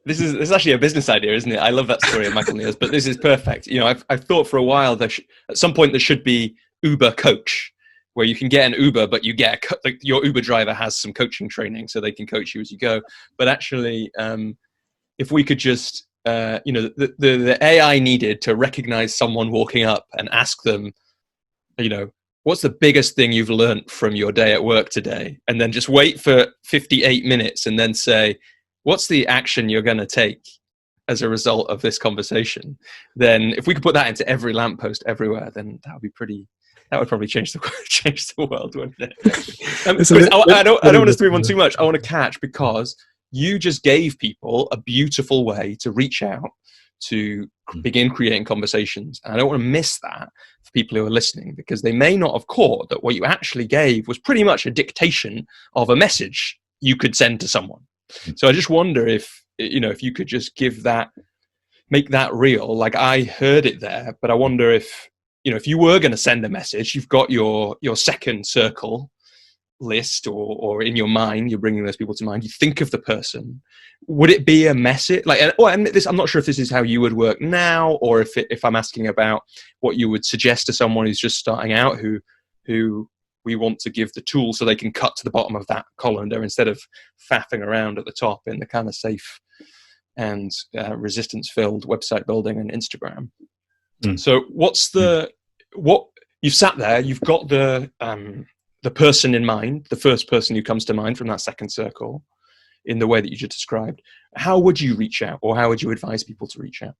this is actually a business idea, isn't it? I love that story of Michael Neal's, but this is perfect. I've thought for a while that at some point there should be Uber coach, where you can get an Uber, but you get your Uber driver has some coaching training, so they can coach you as you go. But actually, if we could just, the AI needed to recognize someone walking up and ask them, what's the biggest thing you've learned from your day at work today? And then just wait for 58 minutes and then say, what's the action you're going to take as a result of this conversation? Then if we could put that into every lamppost everywhere, then that would probably change the world, wouldn't it? I don't want us to move on too much. I want to catch, because you just gave people a beautiful way to reach out, to begin creating conversations. And I don't want to miss that for people who are listening, because they may not have caught that what you actually gave was pretty much a dictation of a message you could send to someone. So I just wonder if you could just make that real. Like, I heard it there, but I wonder if you were going to send a message, you've got your second circle list, or in your mind, you're bringing those people to mind, you think of the person, would it be a message I'm not sure if this is how you would work now, or if I'm asking about what you would suggest to someone who's just starting out, who we want to give the tool so they can cut to the bottom of that colander instead of faffing around at the top in the kind of safe and resistance filled website building and Instagram. So what you've sat there, you've got the person in mind, the first person who comes to mind from that second circle, in the way that you just described. How would you reach out, or how would you advise people to reach out?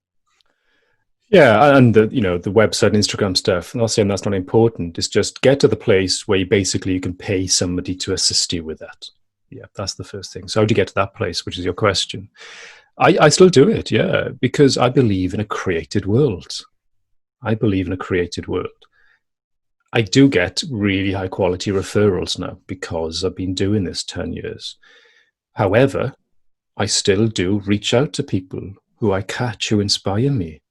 Yeah, and the website and Instagram stuff, I'm not saying that's not important. It's just get to the place where you can pay somebody to assist you with that. Yeah, that's the first thing. So how do you get to that place, which is your question? I still do it, yeah, because I believe in a created world. I believe in a created world. I do get really high quality referrals now because I've been doing this 10 years. However, I still do reach out to people who I catch who inspire me.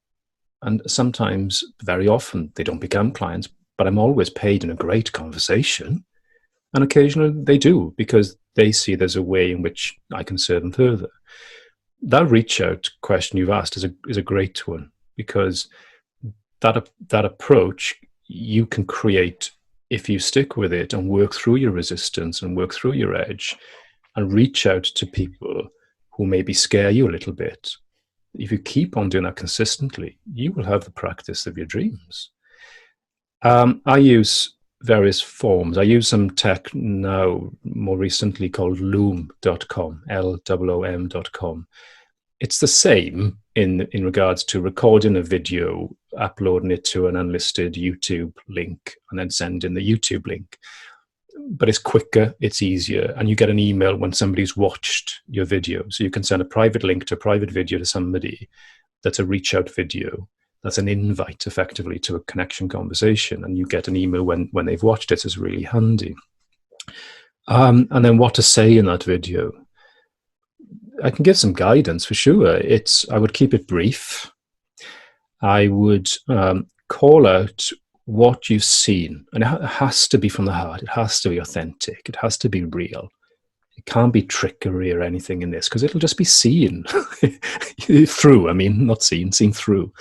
And sometimes, very often, they don't become clients, but I'm always paid in a great conversation. And occasionally they do because they see there's a way in which I can serve them further. That reach out question you've asked is a great one, because that approach you can create if you stick with it and work through your resistance and work through your edge and reach out to people who maybe scare you a little bit. If you keep on doing that consistently, you will have the practice of your dreams. I use various forms. I use some tech now, more recently called loom.com, Loom.com. It's the same in regards to recording a video, uploading it to an unlisted YouTube link, and then sending the YouTube link. But it's quicker, it's easier, and you get an email when somebody's watched your video. So you can send a private link to a private video to somebody that's a reach out video. That's an invite, effectively, to a connection conversation, and you get an email when they've watched it. So it's really handy. And then what to say in that video. I can give some guidance for sure. I would keep it brief. I would call out what you've seen, and it has to be from the heart. It has to be authentic. It has to be real. It can't be trickery or anything in this, because it'll just be seen through. I mean, not seen through.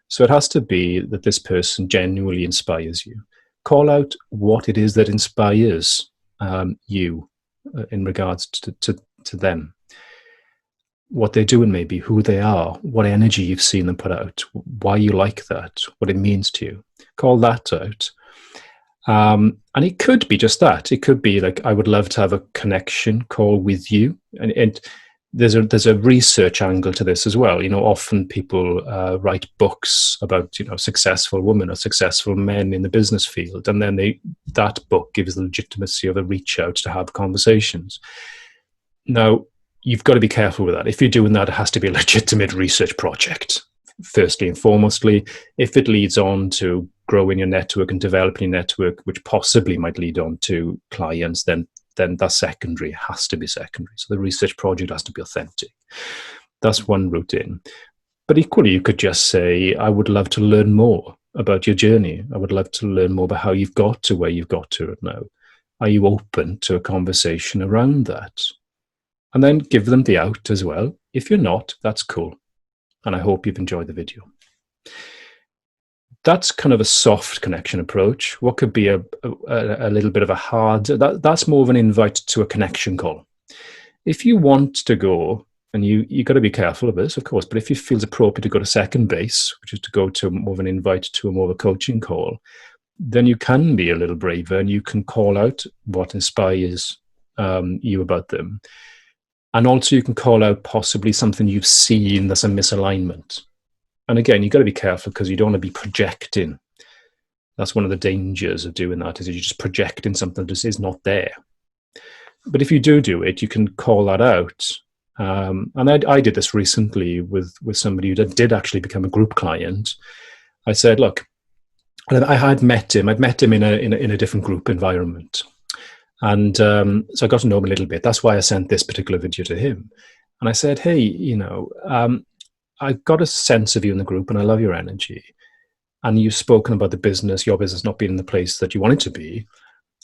So it has to be that this person genuinely inspires you. Call out what it is that inspires you in regards to them. What they're doing, maybe, who they are, what energy you've seen them put out, why you like that, what it means to you. Call that out. And it could be just that. It could be like, I would love to have a connection call with you. And there's a research angle to this as well. Often people write books about, successful women or successful men in the business field. And then that book gives the legitimacy of a reach out to have conversations. Now, you've got to be careful with that. If you're doing that, it has to be a legitimate research project, firstly and foremostly. If it leads on to growing your network and developing your network, which possibly might lead on to clients, then that's secondary. It has to be secondary. So the research project has to be authentic. That's one route in. But equally, you could just say, I would love to learn more about your journey. I would love to learn more about how you've got to where you've got to now. Are you open to a conversation around that? And then give them the out as well. If you're not, that's cool. And I hope you've enjoyed the video. That's kind of a soft connection approach. What could be a little bit of a hard, that's more of an invite to a connection call. If you want to go, and you got to be careful of this, of course, but if it feels appropriate to go to second base, which is to go to more of an invite to a more of a coaching call, then you can be a little braver and you can call out what inspires you about them. And also you can call out possibly something you've seen that's a misalignment. And again, you've got to be careful because you don't want to be projecting. That's one of the dangers of doing that, is you're just projecting something that just is not there. But if you do it, you can call that out. And I did this recently with somebody who did actually become a group client. I said, look, I had met him. I'd met him in a different group environment. And so I got to know him a little bit. That's why I sent this particular video to him. And I said, hey, I've got a sense of you in the group and I love your energy. And you've spoken about your business not being in the place that you want it to be.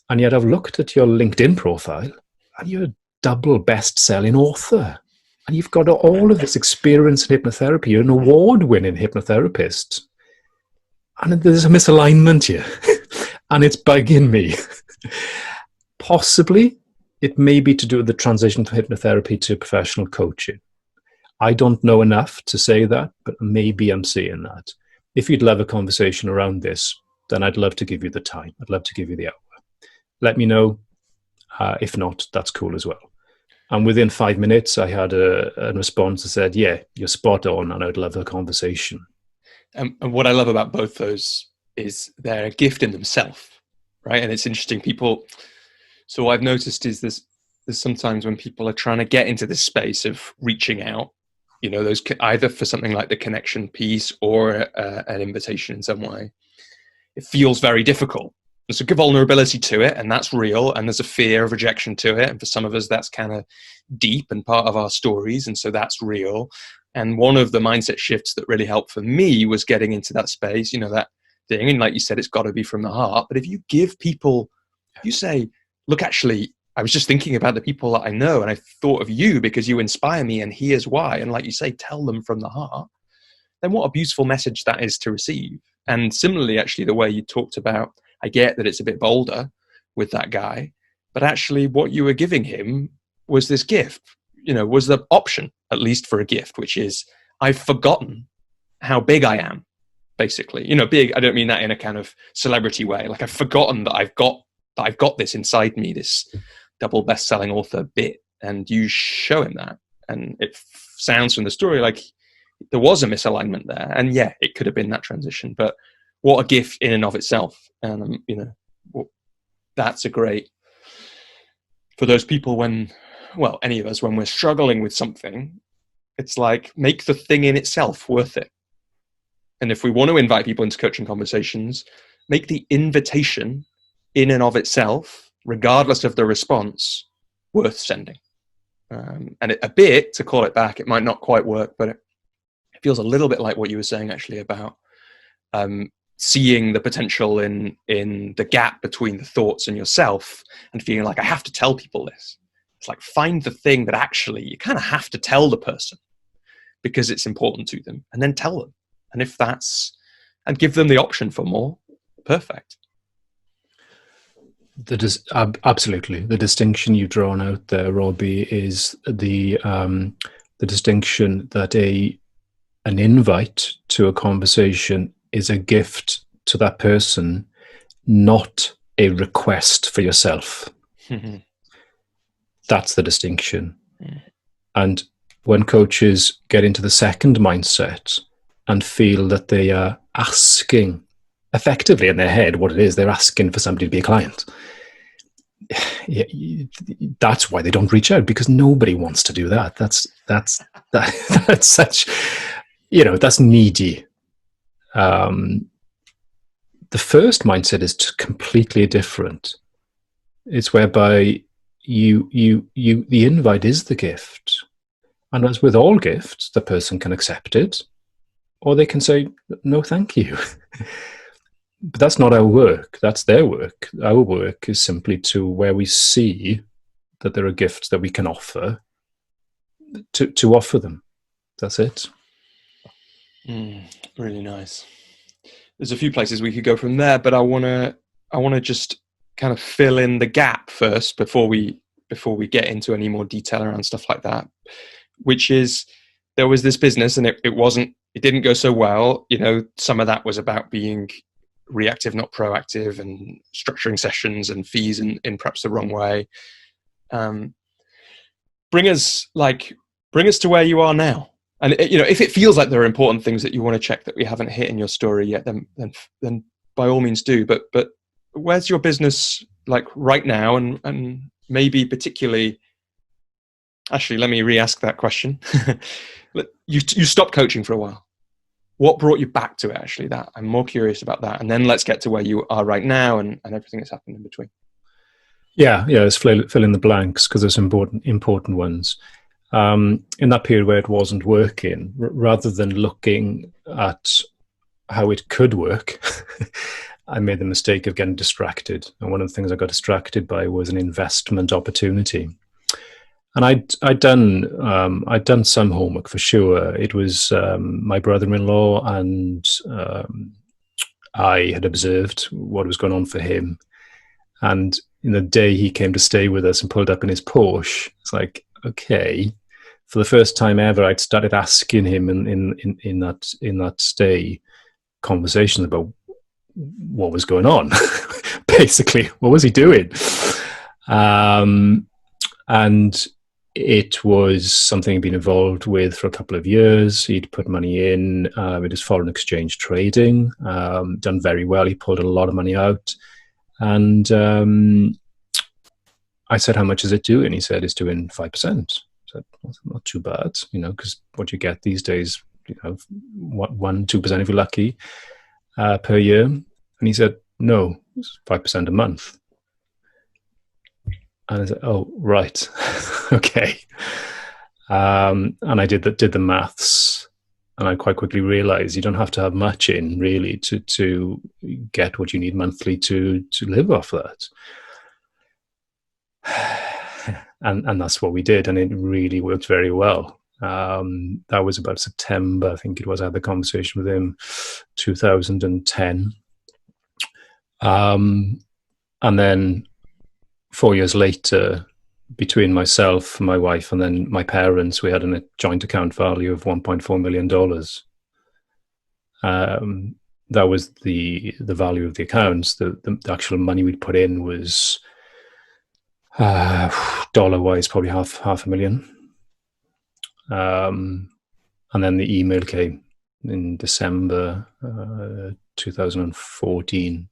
And yet I've looked at your LinkedIn profile and you're a double best-selling author. And you've got all of this experience in hypnotherapy. You're an award-winning hypnotherapist. And there's a misalignment here. And it's bugging me. Possibly, it may be to do with the transition from hypnotherapy to professional coaching. I don't know enough to say that, but maybe I'm seeing that. If you'd love a conversation around this, then I'd love to give you the time. I'd love to give you the hour. Let me know. If not, that's cool as well. And within 5 minutes, I had a response that said, yeah, you're spot on, and I'd love a conversation. And what I love about both those is they're a gift in themselves, right? And it's interesting. So what I've noticed is there's sometimes when people are trying to get into this space of reaching out, you know, those either for something like the connection piece or an invitation in some way, it feels very difficult. There's a vulnerability to it, and that's real, and there's a fear of rejection to it, and for some of us that's kind of deep and part of our stories, and so that's real. And one of the mindset shifts that really helped for me was getting into that space, you know, that thing, and like you said, it's got to be from the heart. But if you give people, you say, look, actually, I was just thinking about the people that I know, and I thought of you because you inspire me, and here's why, and like you say, tell them from the heart, then what a beautiful message that is to receive. And similarly, actually, the way you talked about, I get that it's a bit bolder with that guy, but actually what you were giving him was this gift, you know, was the option, at least for a gift, which is, I've forgotten how big I am, basically. You know, big, I don't mean that in a kind of celebrity way. Like, I've forgotten that I've got this inside me, this double best-selling author bit, and you show him that. And it sounds from the story like there was a misalignment there. And yeah, it could have been that transition, but what a gift in and of itself. And, you know, that's a great, for those people when, well, any of us, when we're struggling with something, it's like, make the thing in itself worth it. And if we want to invite people into coaching conversations, make the invitation in and of itself, regardless of the response, worth sending. And a bit, to call it back, it might not quite work, but it feels a little bit like what you were saying actually about seeing the potential in the gap between the thoughts and yourself, and feeling like, I have to tell people this. It's like, find the thing that actually you kind of have to tell the person because it's important to them, and then tell them. And if that's, and give them the option for more, perfect. Absolutely. The distinction you've drawn out there, Robbie, is the distinction that an invite to a conversation is a gift to that person, not a request for yourself. That's the distinction. And when coaches get into the second mindset and feel that they are asking, effectively in their head, what it is, they're asking for somebody to be a client. That's why they don't reach out, because nobody wants to do that. That's such, you know, that's needy. The first mindset is completely different. It's whereby the invite is the gift, and as with all gifts, the person can accept it, or they can say no, thank you. But that's not our work. That's their work. Our work is simply to where we see that there are gifts that we can offer, to offer them. That's it. Really nice. There's a few places we could go from there, but I want to just kind of fill in the gap first before we get into any more detail around stuff like that, which is, there was this business and it didn't go so well. You know, some of that was about being reactive, not proactive, and structuring sessions and fees in perhaps the wrong way. Bring us to where you are now. And you know, if it feels like there are important things that you want to check that we haven't hit in your story yet, then by all means do. But where's your business like right now, and maybe particularly, actually, let me re-ask that question. You stopped coaching for a while. What brought you back to it? Actually, that I'm more curious about that, and then let's get to where you are right now and everything that's happened in between. Yeah. Let's fill in the blanks, because there's important ones. In that period where it wasn't working, rather than looking at how it could work, I made the mistake of getting distracted. And one of the things I got distracted by was an investment opportunity. And I'd done some homework for sure. It was my brother-in-law, and I had observed what was going on for him. And in the day he came to stay with us and pulled up in his Porsche, it's like, okay. For the first time ever, I'd started asking him in that stay conversation about what was going on. Basically, what was he doing? And it was something he'd been involved with for a couple of years. He'd put money in with his foreign exchange trading, done very well. He pulled a lot of money out. And I said, how much is it doing? He said, it's doing 5%. said, well, not too bad, because what you get these days, 1-2% if you're lucky per year. And he said, no, it's 5% a month. And I said, oh, right. Okay. And I did the maths, and I quite quickly realized you don't have to have much in really to get what you need monthly to live off that. And that's what we did, and it really worked very well. That was about September, I think it was. I had the conversation with him 2010. And then 4 years later, between myself, my wife, and then my parents, we had a joint account value of $1.4 million. That was the value of the accounts. The actual money we'd put in was dollar-wise probably half $500,000. And then the email came in December 2014,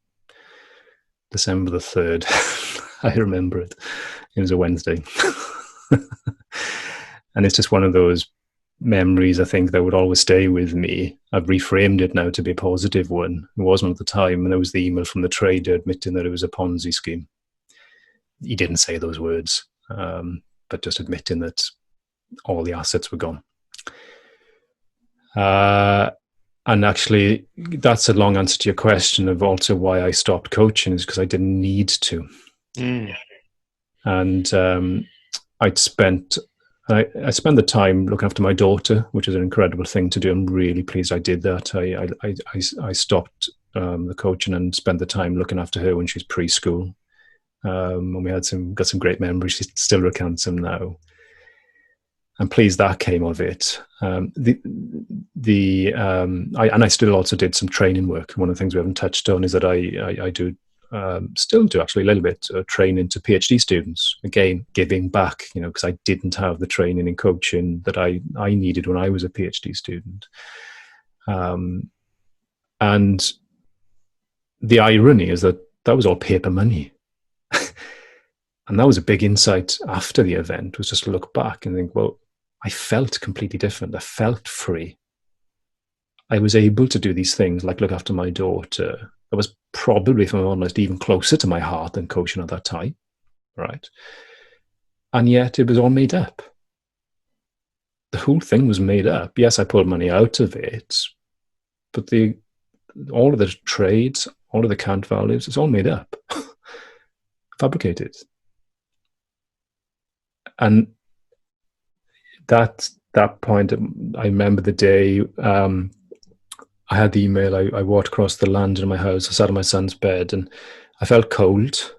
December the 3rd. I remember it. It was a Wednesday. And it's just one of those memories, I think, that would always stay with me. I've reframed it now to be a positive one. It wasn't at the time. And there was the email from the trader admitting that it was a Ponzi scheme. He didn't say those words, but just admitting that all the assets were gone. And actually, that's a long answer to your question of also why I stopped coaching, is because I didn't need to. And I spent the time looking after my daughter, which is an incredible thing to do. I'm really pleased I did that. I stopped the coaching and spent the time looking after her when she was preschool. And we got some great memories. She still recounts them now. I'm pleased that came of it. And I still also did some training work. One of the things we haven't touched on is that I do still do actually a little bit training to Ph.D. students. Again, giving back, because I didn't have the training in coaching that I needed when I was a Ph.D. student. And the irony is that was all paper money. And that was a big insight after the event, was just to look back and think, well, I felt completely different. I felt free. I was able to do these things like look after my daughter. That was probably, if I'm honest, even closer to my heart than coaching at that time, right? And yet it was all made up. The whole thing was made up. Yes, I pulled money out of it, but all of the trades, all of the account values, it's all made up, fabricated. And that point, I remember the day I had the email. I walked across the land in my house. I sat on my son's bed and I felt cold.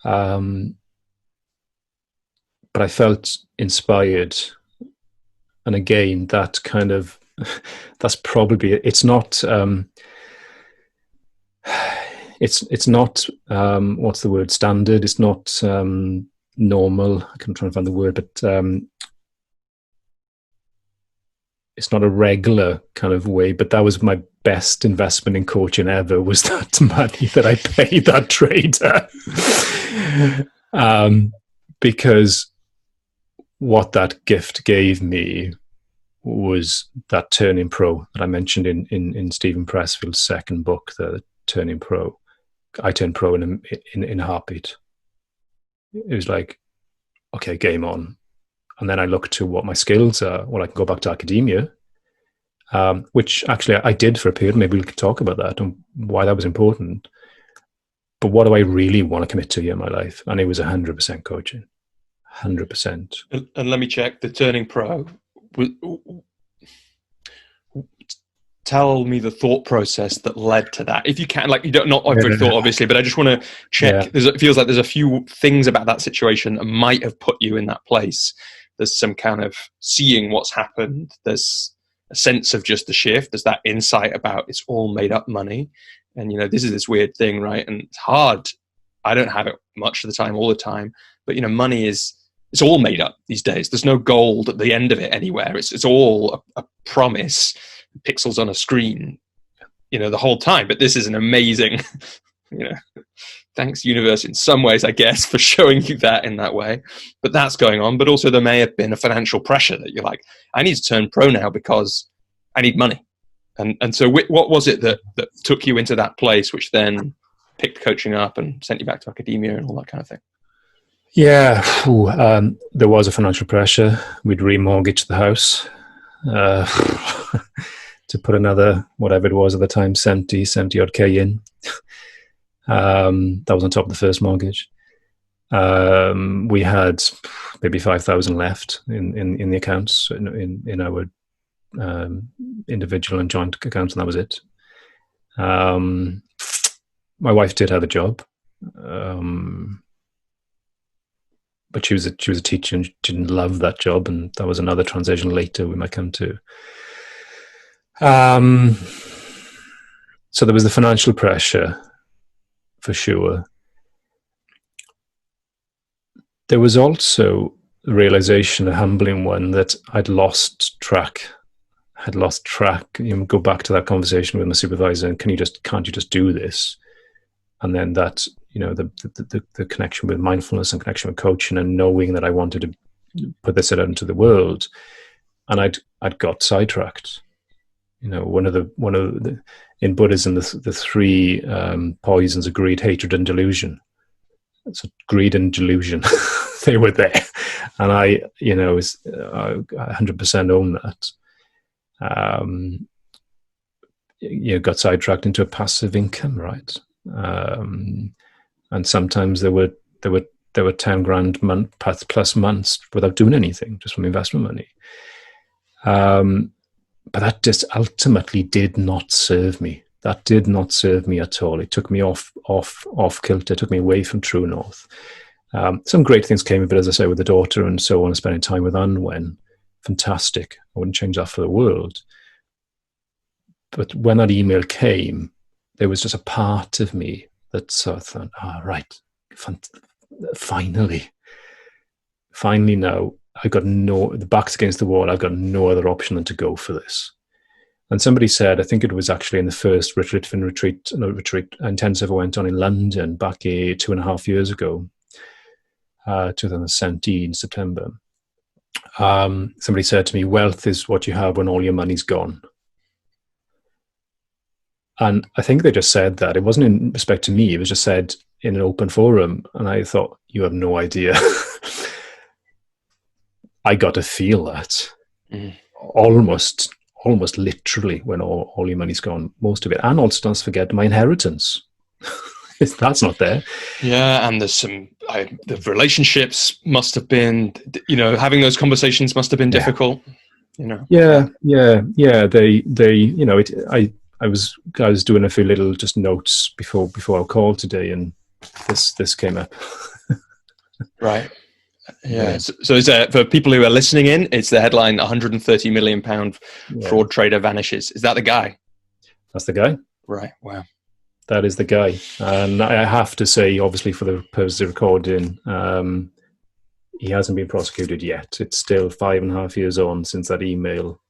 But I felt inspired. And again, that kind of, that's probably, it's not, it's not, what's the word, standard. It's not normal. I can try and find the word, but it's not a regular kind of way, but that was my best investment in coaching ever, was that money that I paid that trader. Because what that gift gave me was that Turning Pro that I mentioned in Stephen Pressfield's second book, the Turning Pro. I turned pro in a heartbeat. It was like, okay, game on. And then I looked to what my skills are. Well, I can go back to academia, which actually I did for a period. Maybe we could talk about that and why that was important. But what do I really want to commit to here in my life? And it was 100% coaching, 100%. And let me check, the Turning Pro. Tell me the thought process that led to that, if you can. Like, you don't, not every thought, obviously, but I just want to check. Yeah. It feels like there's a few things about that situation that might have put you in that place. There's some kind of seeing what's happened. There's a sense of just the shift. There's that insight about it's all made up money, and this is this weird thing, right? And it's hard. I don't have it much of the time, all the time, but money it's all made up these days. There's no gold at the end of it anywhere. It's all a promise. Pixels on a screen, the whole time. But this is an amazing, thanks universe in some ways, I guess, for showing you that in that way. But that's going on. But also there may have been a financial pressure that you're like, I need to turn pro now because I need money. And so what was it that took you into that place, which then picked coaching up and sent you back to academia and all that kind of thing? Yeah, there was a financial pressure. We'd remortgage the house to put another, whatever it was at the time, 70 odd K in. That was on top of the first mortgage. We had maybe 5,000 left in the accounts in our individual and joint accounts, and that was it. My wife did have a job, but she was a teacher and didn't love that job, and that was another transition later we might come to. So there was the financial pressure, for sure. There was also the realization, a humbling one, that I'd lost track. Go back to that conversation with my supervisor, and can't you just do this? And then that, the connection with mindfulness and connection with coaching, and knowing that I wanted to put this out into the world, and I'd got sidetracked. One of the in Buddhism, the three poisons are greed, hatred, and delusion. So greed and delusion, they were there, and I 100% own that. Got sidetracked into a passive income, right? And sometimes there were 10 grand plus months without doing anything, just from investment money. But that just ultimately did not serve me. That did not serve me at all. It took me off kilter. It took me away from true north. Some great things came of it, as I say, with the daughter and so on, and spending time with Unwen. Fantastic. I wouldn't change that for the world. But when that email came, there was just a part of me that sort of thought, right, finally now, the back's against the wall, I've got no other option than to go for this. And somebody said, I think it was actually in the first retreat intensive I went on in London back 2.5 years ago, 2017, September. Somebody said to me, wealth is what you have when all your money's gone. And I think they just said that. It wasn't in respect to me. It was just said in an open forum. And I thought, you have no idea. I got to feel that almost literally when all your money's gone, most of it. And also, don't forget my inheritance. That's not there. Yeah, and there's the relationships must have been, having those conversations must have been difficult. Yeah. I was doing a few little just notes before our call today, and this came up. Right. Yeah. So is there, for people who are listening in, it's the headline: £130 million fraud trader vanishes. Is that the guy? That's the guy. Right. Wow. That is the guy. And I have to say, obviously, for the purpose of recording, he hasn't been prosecuted yet. It's still 5.5 years on since that email.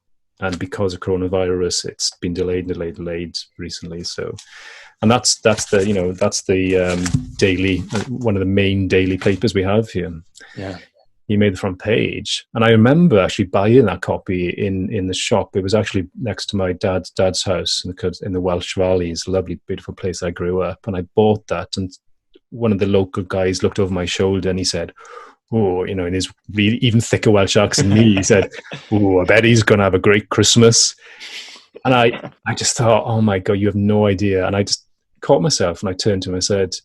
And because of coronavirus, it's been delayed recently. So, and that's the daily, one of the main daily papers we have here. Yeah, he made the front page, and I remember actually buying that copy in the shop. It was actually next to my dad's house in the Welsh Valleys, a lovely, beautiful place I grew up. And I bought that, and one of the local guys looked over my shoulder and he said, oh, in his really even thicker Welsh accent than me, he said, oh, I bet he's going to have a great Christmas. And I just thought, oh my God, you have no idea. And I just caught myself and I turned to him and I said,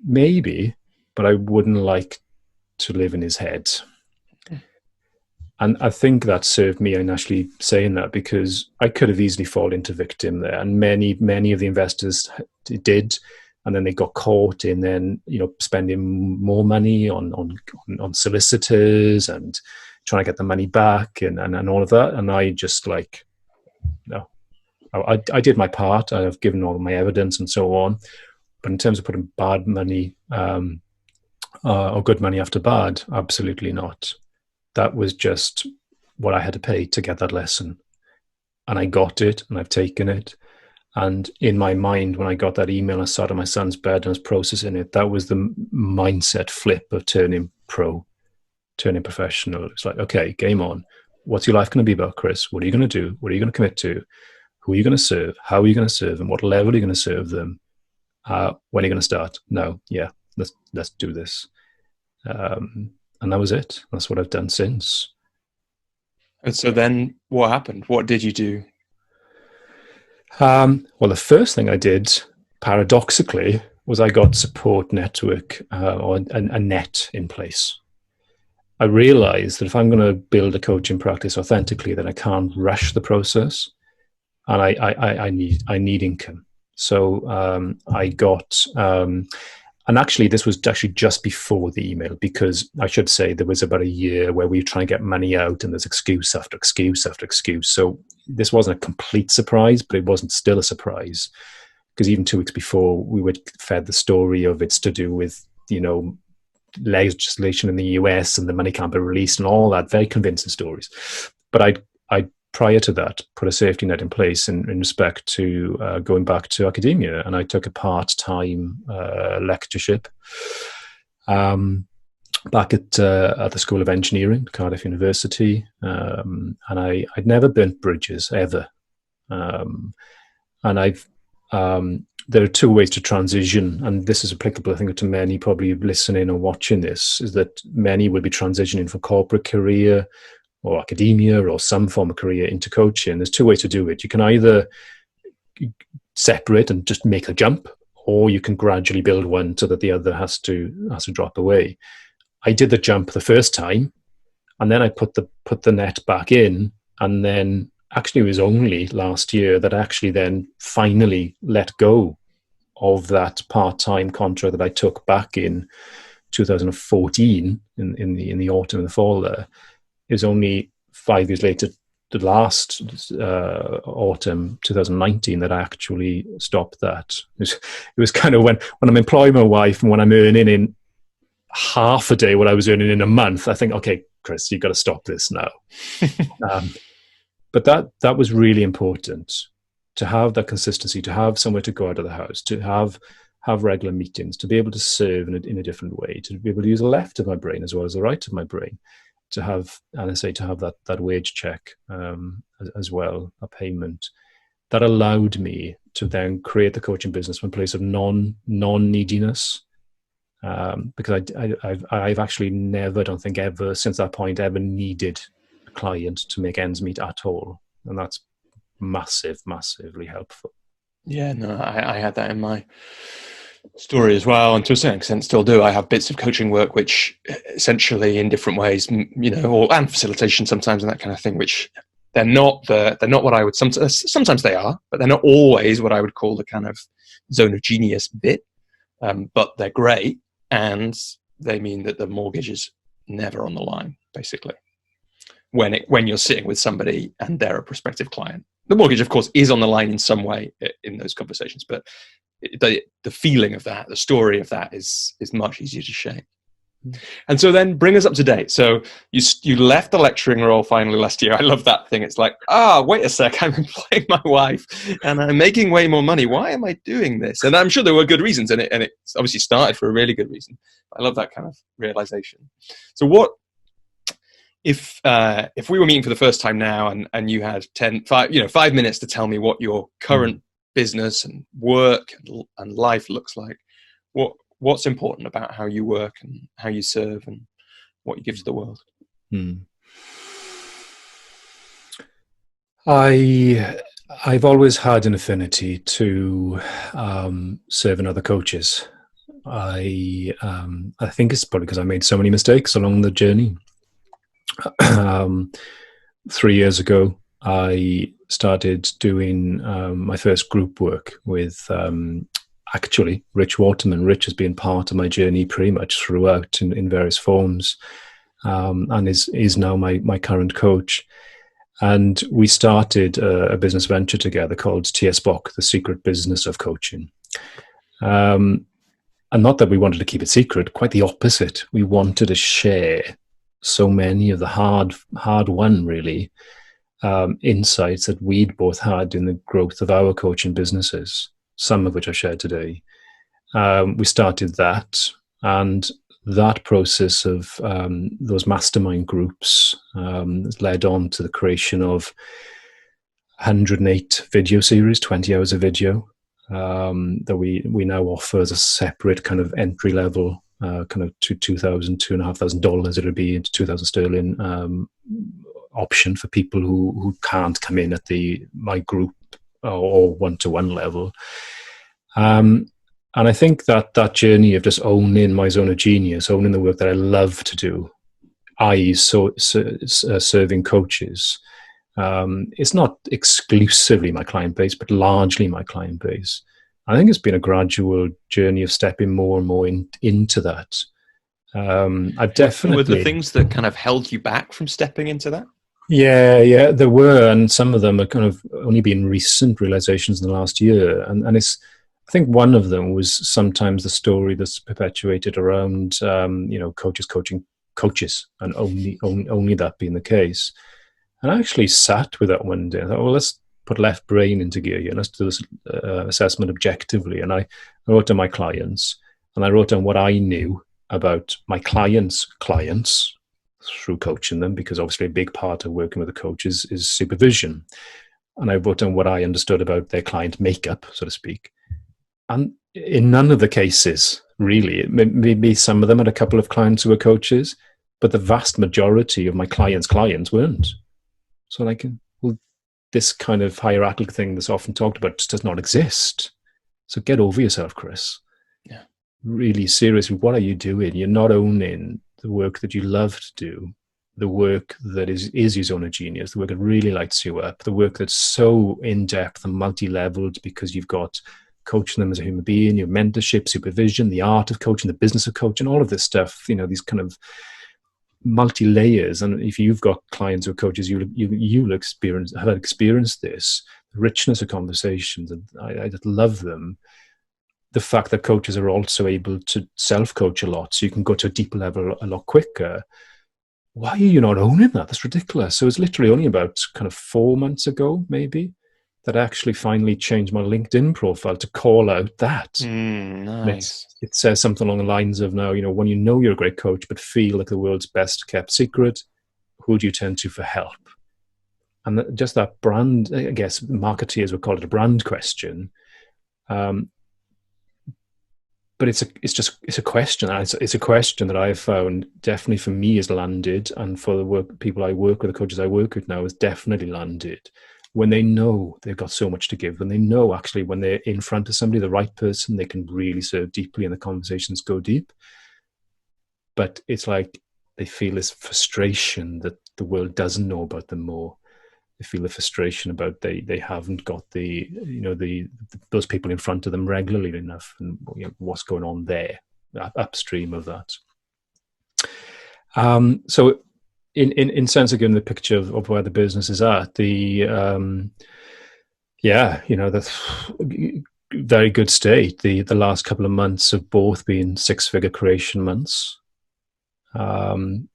maybe, but I wouldn't like to live in his head. And I think that served me in actually saying that, because I could have easily fallen into victim there. And many of the investors did. And then they got caught in then, spending more money on solicitors and trying to get the money back and all of that. And I just no, I did my part. I've given all my evidence and so on. But in terms of putting bad money or good money after bad, absolutely not. That was just what I had to pay to get that lesson. And I got it, and I've taken it. And in my mind, when I got that email, I sat on my son's bed and was processing it. That was the mindset flip of turning pro, turning professional. It's like, okay, game on. What's your life going to be about, Chris? What are you going to do? What are you going to commit to? Who are you going to serve? How are you going to serve them? What level are you going to serve them? When are you going to start? No, yeah, let's do this. And that was it. That's what I've done since. And so then what happened? What did you do? Well, the first thing I did, paradoxically, was I got support network or a net in place. I realized that if I'm going to build a coaching practice authentically, then I can't rush the process, and I need income. So I got, and actually this was actually just before the email, because I should say there was about a year where we were trying to get money out, and there's excuse after excuse after excuse. So this wasn't a complete surprise, but it wasn't still a surprise, because even 2 weeks before we were fed the story of it's to do with, legislation in the US and the money can't be released and all that, very convincing stories. But I prior to that, put a safety net in place in respect to going back to academia, and I took a part-time lectureship back at the School of Engineering, Cardiff University, and I'd never burnt bridges ever, and I've there are two ways to transition, and this is applicable, I think, to many probably listening or watching this, is that many will be transitioning from corporate career or academia or some form of career into coaching. There's two ways to do it. You can either separate and just make a jump, or you can gradually build one so that the other has to drop away. I did the jump the first time, and then I put the net back in, and then actually it was only last year that I actually then finally let go of that part-time contract that I took back in 2014 in the autumn and the fall there. It was only 5 years later, the last autumn 2019, that I actually stopped that. It was kind of when I'm employing my wife and when I'm earning in half a day what I was earning in a month, I think, okay, Chris, you've got to stop this now. But that was really important, to have that consistency, to have somewhere to go out of the house, to have regular meetings, to be able to serve in a different way, to be able to use the left of my brain as well as the right of my brain, to have, and I say, to have that wage check as well, a payment that allowed me to then create the coaching business from a place of non-neediness. Because I've actually never, I don't think ever since that point, ever needed a client to make ends meet at all. And that's massively helpful. Yeah, no, I had that in my story as well, and to a certain extent still do. I have bits of coaching work which essentially in different ways, and facilitation sometimes and that kind of thing, which they're not what I would sometimes they are, but they're not always what I would call the kind of zone of genius bit. But they're great, and they mean that the mortgage is never on the line, basically. When you're sitting with somebody and they're a prospective client, the mortgage, of course, is on the line in some way in those conversations, but the feeling of that, the story of that is much easier to shake. And so then bring us up to date. So you left the lecturing role finally last year. I love that thing. It's like, wait a sec, I'm employing my wife and I'm making way more money. Why am I doing this? And I'm sure there were good reasons, and it obviously started for a really good reason. I love that kind of realization. So what if we were meeting for the first time now and you had 5 minutes to tell me what your current business and work and life looks like, what's important about how you work and how you serve and what you give to the world? I've always had an affinity to serving other coaches. I think it's probably because I made so many mistakes along the journey. 3 years ago, I started doing my first group work with actually Rich Waterman. Rich has been part of my journey pretty much throughout in various forms, and is now my current coach. And we started a business venture together called TS Bock, The Secret Business of Coaching. And not that we wanted to keep it secret, quite the opposite. We wanted to share so many of the hard won, really, insights that we'd both had in the growth of our coaching businesses, some of which I shared today. We started that, and that process of those mastermind groups led on to the creation of 108 video series, 20 hours of video, that we now offer as a separate kind of entry level, kind of $2,000, $2,500 it'll be, into 2,000 sterling option for people who can't come in at my group or one-to-one level. And I think that journey of just owning my zone of genius, owning the work that I love to do, i.e. serving coaches, it's not exclusively my client base, but largely my client base. I think it's been a gradual journey of stepping more and more into that. I've definitely... Were there things that kind of held you back from stepping into that? Yeah, there were, and some of them are kind of only been recent realizations in the last year. And it's, I think one of them was sometimes the story that's perpetuated around, coaches coaching coaches, and only that being the case. And I actually sat with that one day. I thought, well, let's put left brain into gear here. Let's do this assessment objectively. And I wrote down my clients, and I wrote down what I knew about my clients' clients through coaching them, because obviously a big part of working with a coach is supervision. And I wrote down what I understood about their client makeup, so to speak. And in none of the cases, really, maybe some of them had a couple of clients who were coaches, but the vast majority of my clients' clients weren't. So this kind of hierarchical thing that's often talked about just does not exist. So get over yourself, Chris. Yeah. Really seriously, what are you doing? You're not owning the work that you love to do, the work that is your zone of genius, the work that really lights you up, the work that's so in-depth and multi-leveled because you've got coaching them as a human being, your mentorship, supervision, the art of coaching, the business of coaching, all of this stuff, these kind of multi-layers. And if you've got clients or coaches, you'll have experienced this, the richness of conversations, and I just love them. The fact that coaches are also able to self-coach a lot, so you can go to a deeper level a lot quicker. Why are you not owning that? That's ridiculous. So it's literally only about kind of 4 months ago, maybe, that I actually finally changed my LinkedIn profile to call out that. Nice. It says something along the lines of, now, when you know you're a great coach but feel like the world's best kept secret, who do you turn to for help? And just that brand, I guess marketeers would call it a brand question. But it's a question. It's a question that I've found definitely for me has landed, and for the people I work with, the coaches I work with now, has definitely landed. When they know they've got so much to give, when they know actually when they're in front of somebody, the right person, they can really serve deeply and the conversations go deep. But it's like they feel this frustration that the world doesn't know about them more. They feel the frustration about they haven't got those people in front of them regularly enough, and what's going on there upstream of that. So in sense of giving the picture of where the business is at, the very good state. The last couple of months have both been 6-figure creation months. And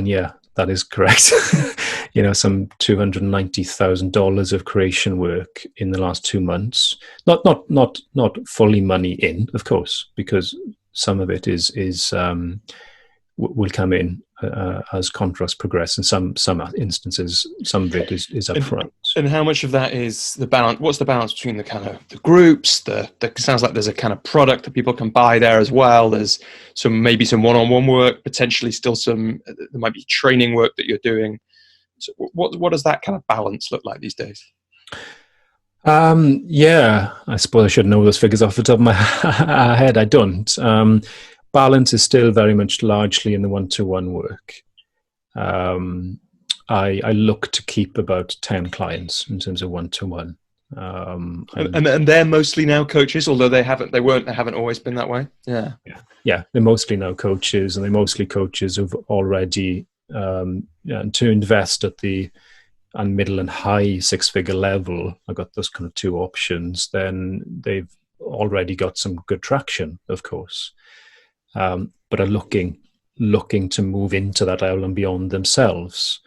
yeah, that is correct. Some $290,000 of creation work in the last 2 months. Not fully money in, of course, because some of it will come in as contracts progress, and some instances, some of it is upfront. And how much of that is the balance? What's the balance between the kind of the groups? The sounds like there's a kind of product that people can buy there as well. There's maybe some one-on-one work, potentially still there might be training work that you're doing. So what does that kind of balance look like these days? Yeah, I suppose I should know those figures off the top of my head. I don't. Balance is still very much largely in the one-to-one work. I look to keep about 10 clients in terms of one-to-one. And they're mostly now coaches, although they haven't always been that way. Yeah, they're mostly now coaches, and they're mostly coaches who've already to invest at the middle and high 6-figure level. I've got those kind of two options. Then they've already got some good traction, of course, but are looking to move into that level and beyond themselves.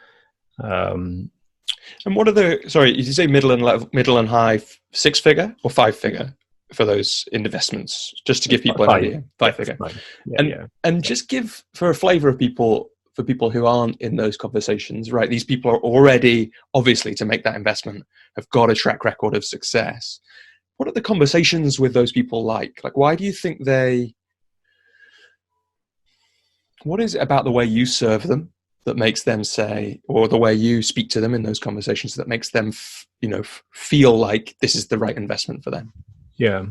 And what are the, sorry, did you say middle and high 6-figure or 5-figure for those investments? Just to give people an idea, 5-figure. And just give for a flavor of people, for people who aren't in those conversations, right? These people are already, obviously, to make that investment, have got a track record of success. What are the conversations with those people like? Like, why do you think what is it about the way you serve them that makes them say, or the way you speak to them in those conversations that makes them, feel like this is the right investment for them? Yeah.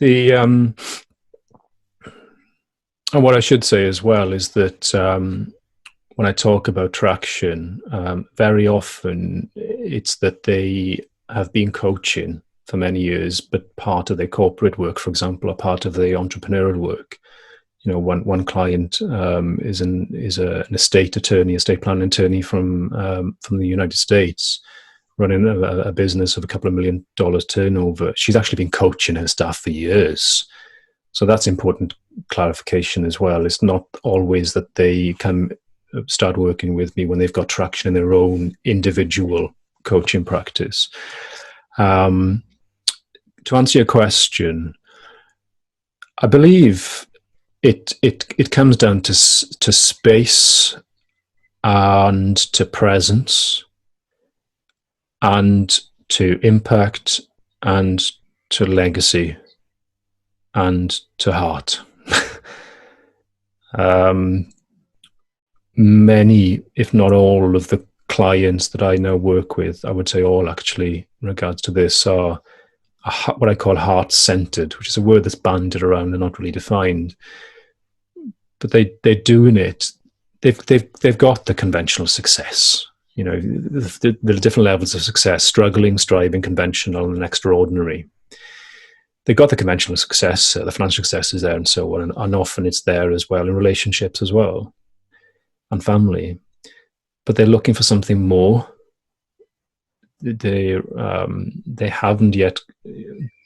And what I should say as well is that when I talk about traction, very often it's that they have been coaching for many years, but part of their corporate work, for example, or part of their entrepreneurial work. One client is an estate planning attorney from the United States, running a business of a couple of $1 million turnover. She's actually been coaching her staff for years. So that's important clarification as well. It's not always that they can start working with me when they've got traction in their own individual coaching practice. To answer your question, I believe it comes down to space and to presence and to impact and to legacy and to heart. Many, if not all, of the clients that I now work with, I would say all actually, in regards to this, are what I call heart-centered, which is a word that's bandied around and not really defined. But they're doing it. They've got the conventional success. There are different levels of success: struggling, striving, conventional, and extraordinary. They've got the conventional success, the financial success is there, and so on, and often it's there as well in relationships as well, and family. But they're looking for something more. They haven't yet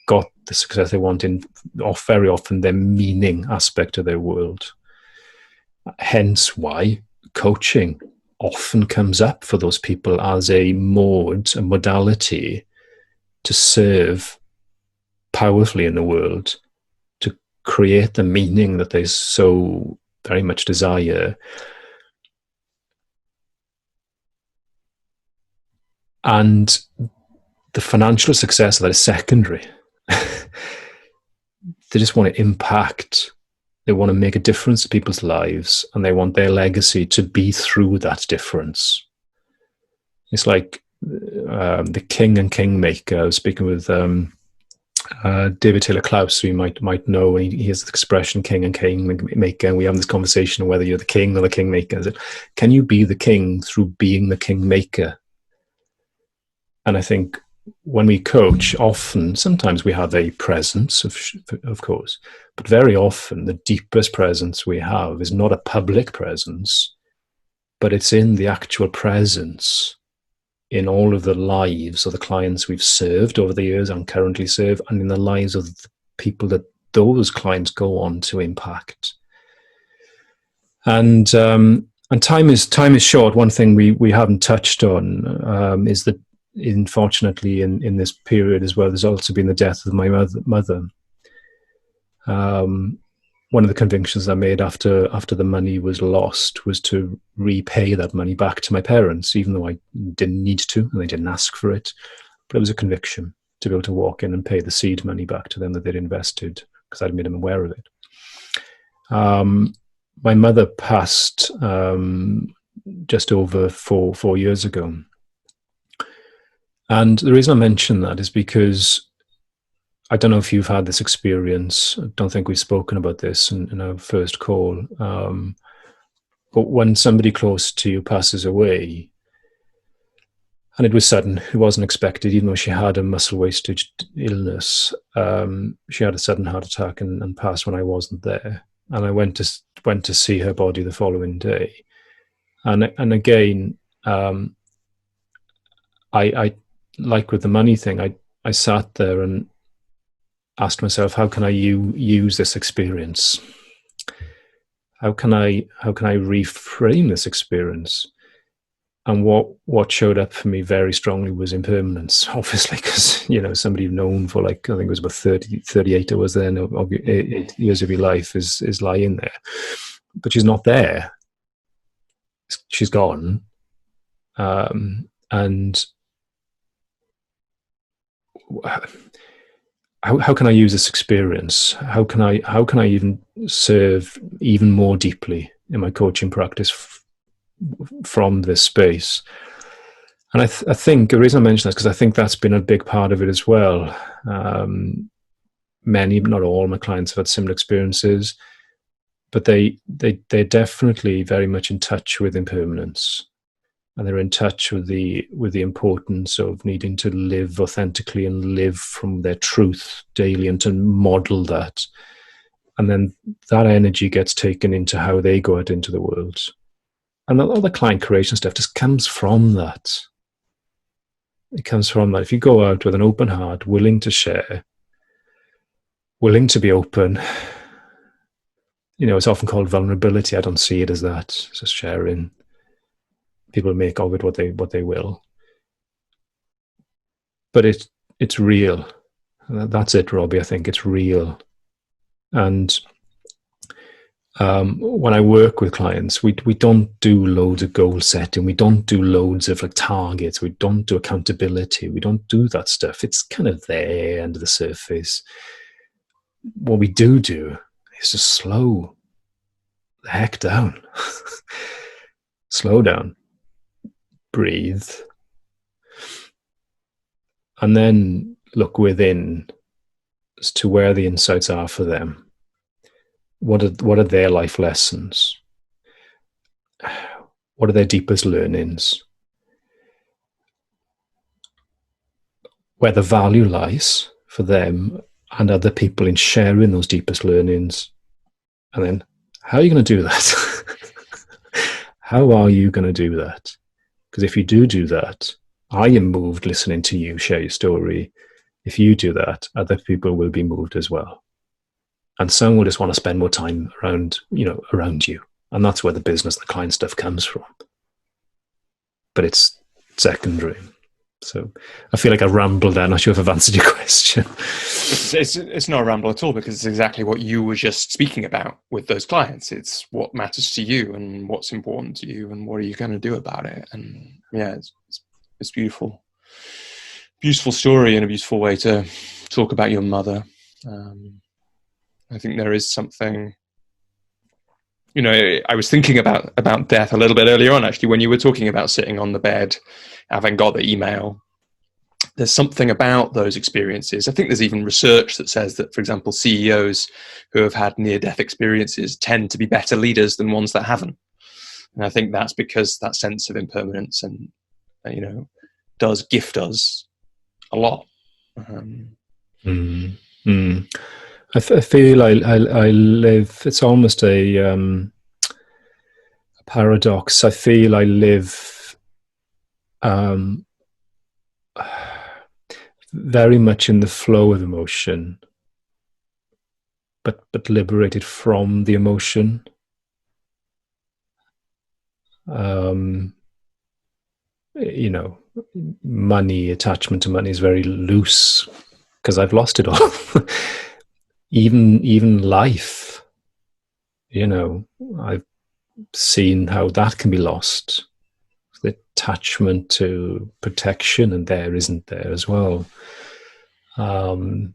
got the success they want in, or very often, their meaning aspect of their world. Hence why coaching often comes up for those people as a modality to serve powerfully in the world, to create the meaning that they so very much desire. And the financial success that is secondary. They just want to impact. They want to make a difference to people's lives, and they want their legacy to be through that difference. It's like the king and kingmaker. I was speaking with David Taylor Klaus, who you might know. He has the expression king and kingmaker, and we have this conversation whether you're the king or the kingmaker. Can you be the king through being the kingmaker? And I think when we coach, sometimes we have a presence, of course, but very often the deepest presence we have is not a public presence, but it's in the actual presence in all of the lives of the clients we've served over the years and currently serve, and in the lives of the people that those clients go on to impact. And time is short. One thing we haven't touched on is that, unfortunately, in this period as well, there's also been the death of my mother. One of the convictions I made after the money was lost was to repay that money back to my parents, even though I didn't need to and they didn't ask for it. But it was a conviction to be able to walk in and pay the seed money back to them that they'd invested, because I'd made them aware of it. My mother passed just over four years ago. And the reason I mention that is because I don't know if you've had this experience. I don't think we've spoken about this in our first call. But when somebody close to you passes away, and it was sudden, it wasn't expected, even though she had a muscle wastage illness, she had a sudden heart attack and passed when I wasn't there. And I went to see her body the following day. And again, I like with the money thing, I sat there and asked myself, how can I use this experience? How can I reframe this experience? And what showed up for me very strongly was impermanence, obviously, because, somebody you've known for, like, I think it was about 38 hours then, of 8 years of your life is lying there. But she's not there. She's gone. And how can I use this experience? How can I even serve even more deeply in my coaching practice from this space? And I think the reason I mention that is because I think that's been a big part of it as well. Many, but not all, my clients have had similar experiences, but they're definitely very much in touch with impermanence. And they're in touch with the importance of needing to live authentically and live from their truth daily, and to model that. And then that energy gets taken into how they go out into the world. And all the client creation stuff just comes from that. It comes from that. If you go out with an open heart, willing to share, willing to be open, it's often called vulnerability. I don't see it as that. It's just sharing. People make of it what they will, but it's real. That's it, Robbie. I think it's real. And when I work with clients, we don't do loads of goal setting. We don't do loads of like targets. We don't do accountability. We don't do that stuff. It's kind of there under the surface. What we do is just slow the heck down. Slow down. Breathe, and then look within as to where the insights are for them. What are their life lessons? What are their deepest learnings? Where the value lies for them and other people in sharing those deepest learnings. And then, how are you going to do that? How are you going to do that? Because if you do that, I am moved listening to you share your story. If you do that, other people will be moved as well. And some will just want to spend more time around you. And that's where the business, the client stuff comes from. But it's secondary. So I feel like I rambled there. I'm not sure if I've answered your question. It's not a ramble at all, because it's exactly what you were just speaking about with those clients. It's what matters to you and what's important to you and what are you going to do about it. And yeah, it's beautiful. Beautiful story and a beautiful way to talk about your mother. I think there is something, I was thinking about death a little bit earlier on, actually, when you were talking about sitting on the bed, having got the email. There's something about those experiences. I think there's even research that says that, for example, CEOs who have had near-death experiences tend to be better leaders than ones that haven't. And I think that's because that sense of impermanence and, does gift us a lot. I feel I live, it's almost a paradox. I feel I live very much in the flow of emotion, but liberated from the emotion. Money, attachment to money is very loose because I've lost it all. Even life, I've seen how that can be lost. The attachment to protection, and there isn't there as well. Nothing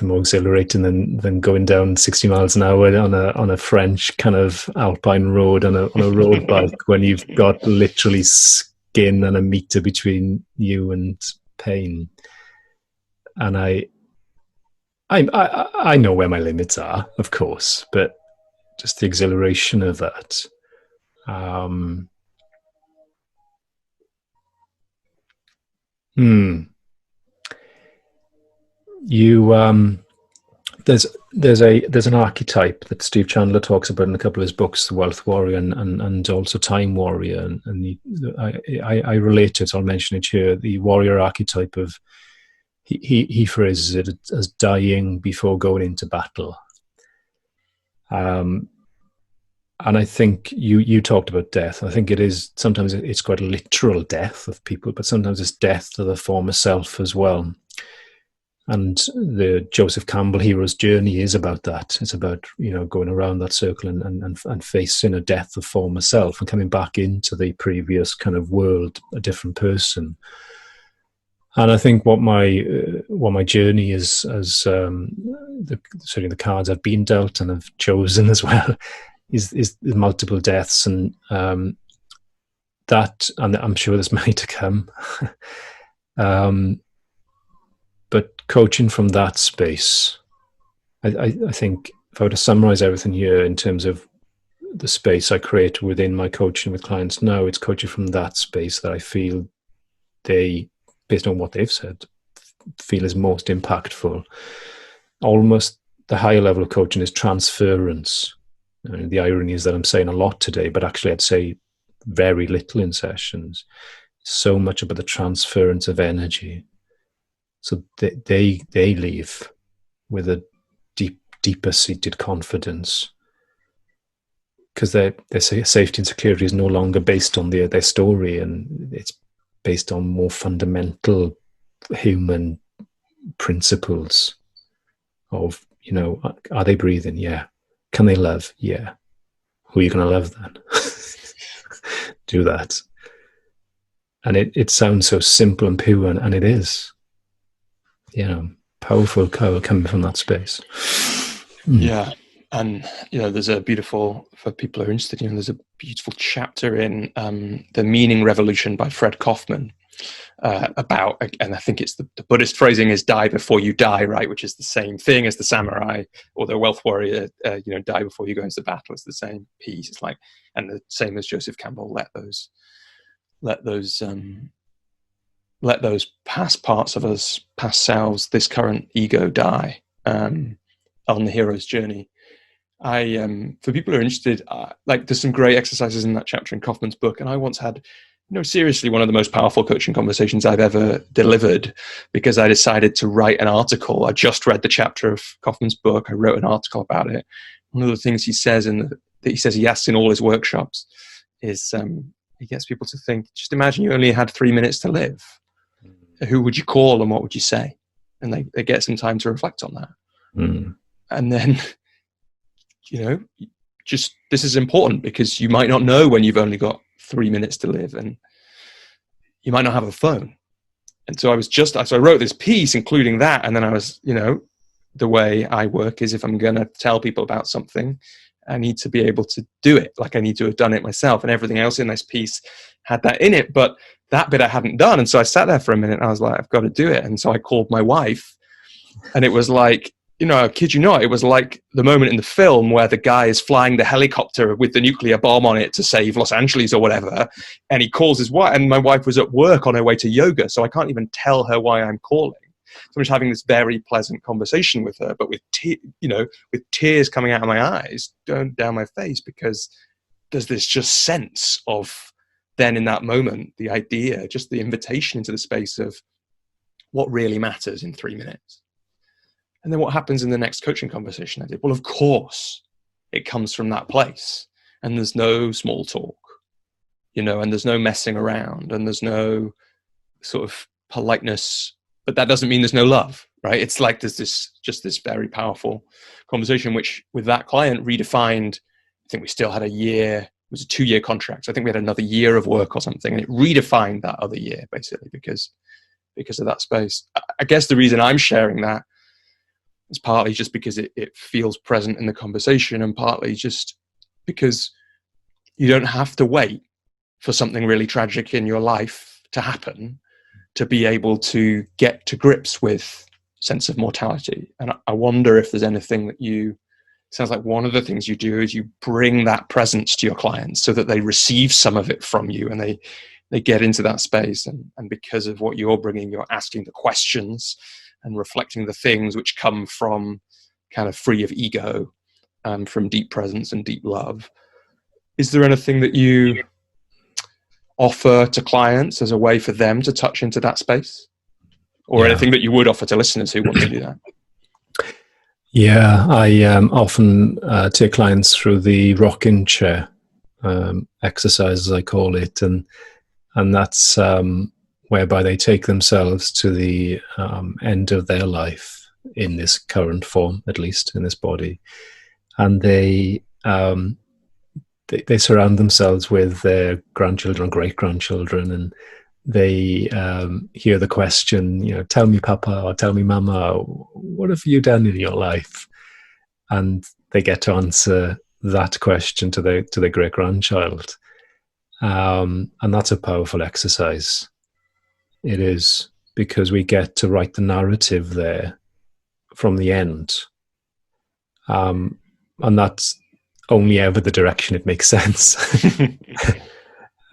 more exhilarating than going down 60 miles an hour on a French kind of alpine road on a road bike when you've got literally skin and a meter between you and pain. And I know where my limits are, of course, but just the exhilaration of that. There's an archetype that Steve Chandler talks about in a couple of his books, The Wealth Warrior and also Time Warrior, and I relate to it, so I'll mention it here. The warrior archetype of he phrases it as dying before going into battle. And And I think you talked about death. I think it is sometimes it's quite a literal death of people, but sometimes it's death to the former self as well. And the Joseph Campbell hero's journey is about that. It's about, going around that circle and facing a death of former self and coming back into the previous kind of world, a different person. And I think what my journey is, as certainly the cards I've been dealt and have chosen as well, is multiple deaths, and that, and I'm sure there's many to come. But coaching from that space, I think if I were to summarize everything here in terms of the space I create within my coaching with clients now, it's coaching from that space that I feel they, based on what they've said, feel is most impactful. Almost the higher level of coaching is transference. The irony is that I'm saying a lot today, but actually I'd say very little in sessions. So much about the transference of energy. So they leave with a deeper seated confidence, because their safety and security is no longer based on their story, and it's based on more fundamental human principles of, are they breathing? Yeah. Can they love? Yeah. Who are you going to love then? Do that. And it sounds so simple and pure, and it is. Powerful coming from that space. Yeah. And, there's a beautiful, for people who are interested, there's a beautiful chapter in The Meaning Revolution by Fred Kaufman about, and I think it's the Buddhist phrasing is die before you die, right? Which is the same thing as the samurai or the wealth warrior, die before you go into battle. It's the same piece. It's like, and the same as Joseph Campbell, let those past parts of us, past selves, this current ego die on the hero's journey. For people who are interested, there's some great exercises in that chapter in Kaufman's book, and I once had, seriously one of the most powerful coaching conversations I've ever delivered, because I decided to write an article. I just read the chapter of Kaufman's book. I wrote an article about it. One of the things he says he asks in all his workshops is he gets people to think, just imagine you only had 3 minutes to live. Who would you call and what would you say? And they get some time to reflect on that. And then, just, this is important because you might not know when you've only got 3 minutes to live, and you might not have a phone. And so I wrote this piece including that. And then I was, the way I work is, if I'm going to tell people about something, I need to be able to do it. Like, I need to have done it myself, and everything else in this piece had that in it, but that bit I hadn't done. And so I sat there for a minute and I was like, I've got to do it. And so I called my wife, and it was like, I kid you not, it was like the moment in the film where the guy is flying the helicopter with the nuclear bomb on it to save Los Angeles or whatever. And he calls his wife, and my wife was at work on her way to yoga. So I can't even tell her why I'm calling. So I'm just having this very pleasant conversation with her, but with tears coming out of my eyes, down my face, because there's this just sense of, then in that moment, the idea, just the invitation into the space of what really matters in 3 minutes. And then what happens in the next coaching conversation I did? Well, of course, it comes from that place, and there's no small talk, and there's no messing around, and there's no sort of politeness, but that doesn't mean there's no love, right? It's like there's this very powerful conversation, which with that client redefined. I think we still had a year. It was a 2-year contract. So I think we had another year of work or something, and it redefined that other year basically because of that space. I guess the reason I'm sharing that is partly just because it feels present in the conversation, and partly just because you don't have to wait for something really tragic in your life to happen to be able to get to grips with sense of mortality. And I wonder if there's anything that sounds like one of the things you do is you bring that presence to your clients so that they receive some of it from you, and they get into that space. And because of what you're bringing, you're asking the questions and reflecting the things which come from kind of free of ego, from deep presence and deep love. Is there anything that you offer to clients as a way for them to touch into that space? Or anything that you would offer to listeners who want to do that? Yeah, I often take clients through the rocking chair exercise, as I call it, and that's whereby they take themselves to the end of their life in this current form, at least in this body, and they surround themselves with their grandchildren, great grandchildren, and they hear the question, tell me, Papa, or tell me, Mama, what have you done in your life? And they get to answer that question to their great grandchild, and that's a powerful exercise. It is, because we get to write the narrative there from the end, and that's only ever the direction it makes sense.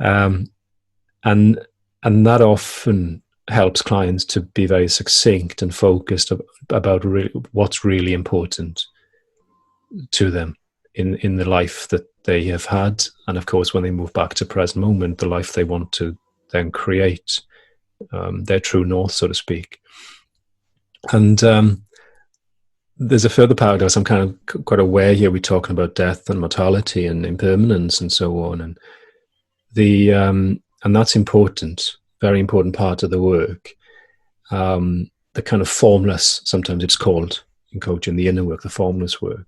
um, and and that often helps clients to be very succinct and focused about what's really important to them in the life that they have had, and of course when they move back to present moment, the life they want to then create, their true north, so to speak. And there's a further paradox. I'm kind of quite aware here we're talking about death and mortality and impermanence and so on, and and that's important, very important part of the work. The kind of formless, sometimes it's called in coaching, the inner work, the formless work.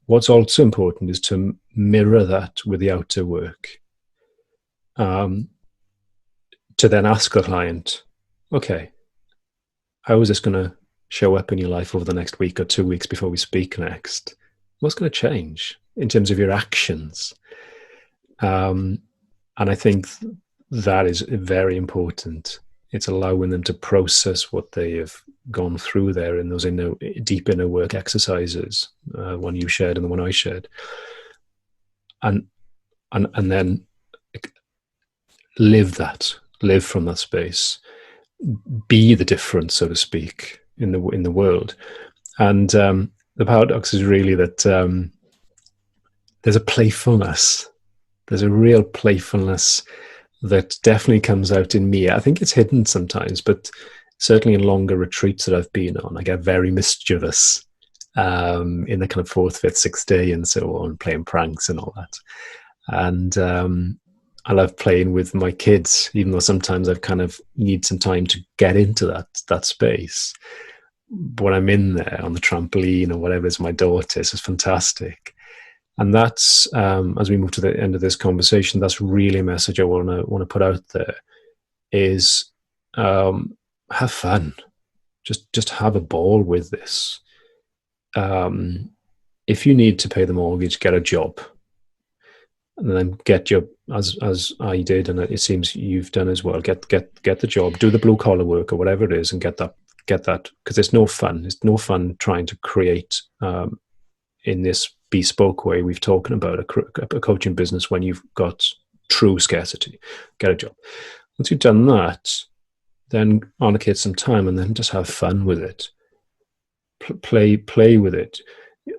What's also important is to mirror that with the outer work, to then ask the client, okay, how is this going to show up in your life over the next week or 2 weeks before we speak next? What's going to change in terms of your actions? And I think that is very important. It's allowing them to process what they have gone through there in those deep inner work exercises, one you shared and the one I shared, and then live from that space, be the difference, so to speak, in the world. And the paradox is really that there's a playfulness. There's a real playfulness that definitely comes out in me. I think it's hidden sometimes, but certainly in longer retreats that I've been on, I get very mischievous in the kind of 4th, 5th, 6th day and so on, playing pranks and all that. And I love playing with my kids, even though sometimes I kind of need some time to get into that space. But when I'm in there on the trampoline or whatever, it's my daughter, it's just fantastic. And that's, as we move to the end of this conversation, that's really a message I want to put out there, is have fun. Just have a ball with this. If you need to pay the mortgage, get a job. And then get your, as I did, and it seems you've done as well, get the job, do the blue collar work or whatever it is, and get that, because it's no fun. It's no fun trying to create in this bespoke way we've talking about a coaching business when you've got true scarcity. Get a job. Once you've done that, then allocate some time and then just have fun with it. Play with it,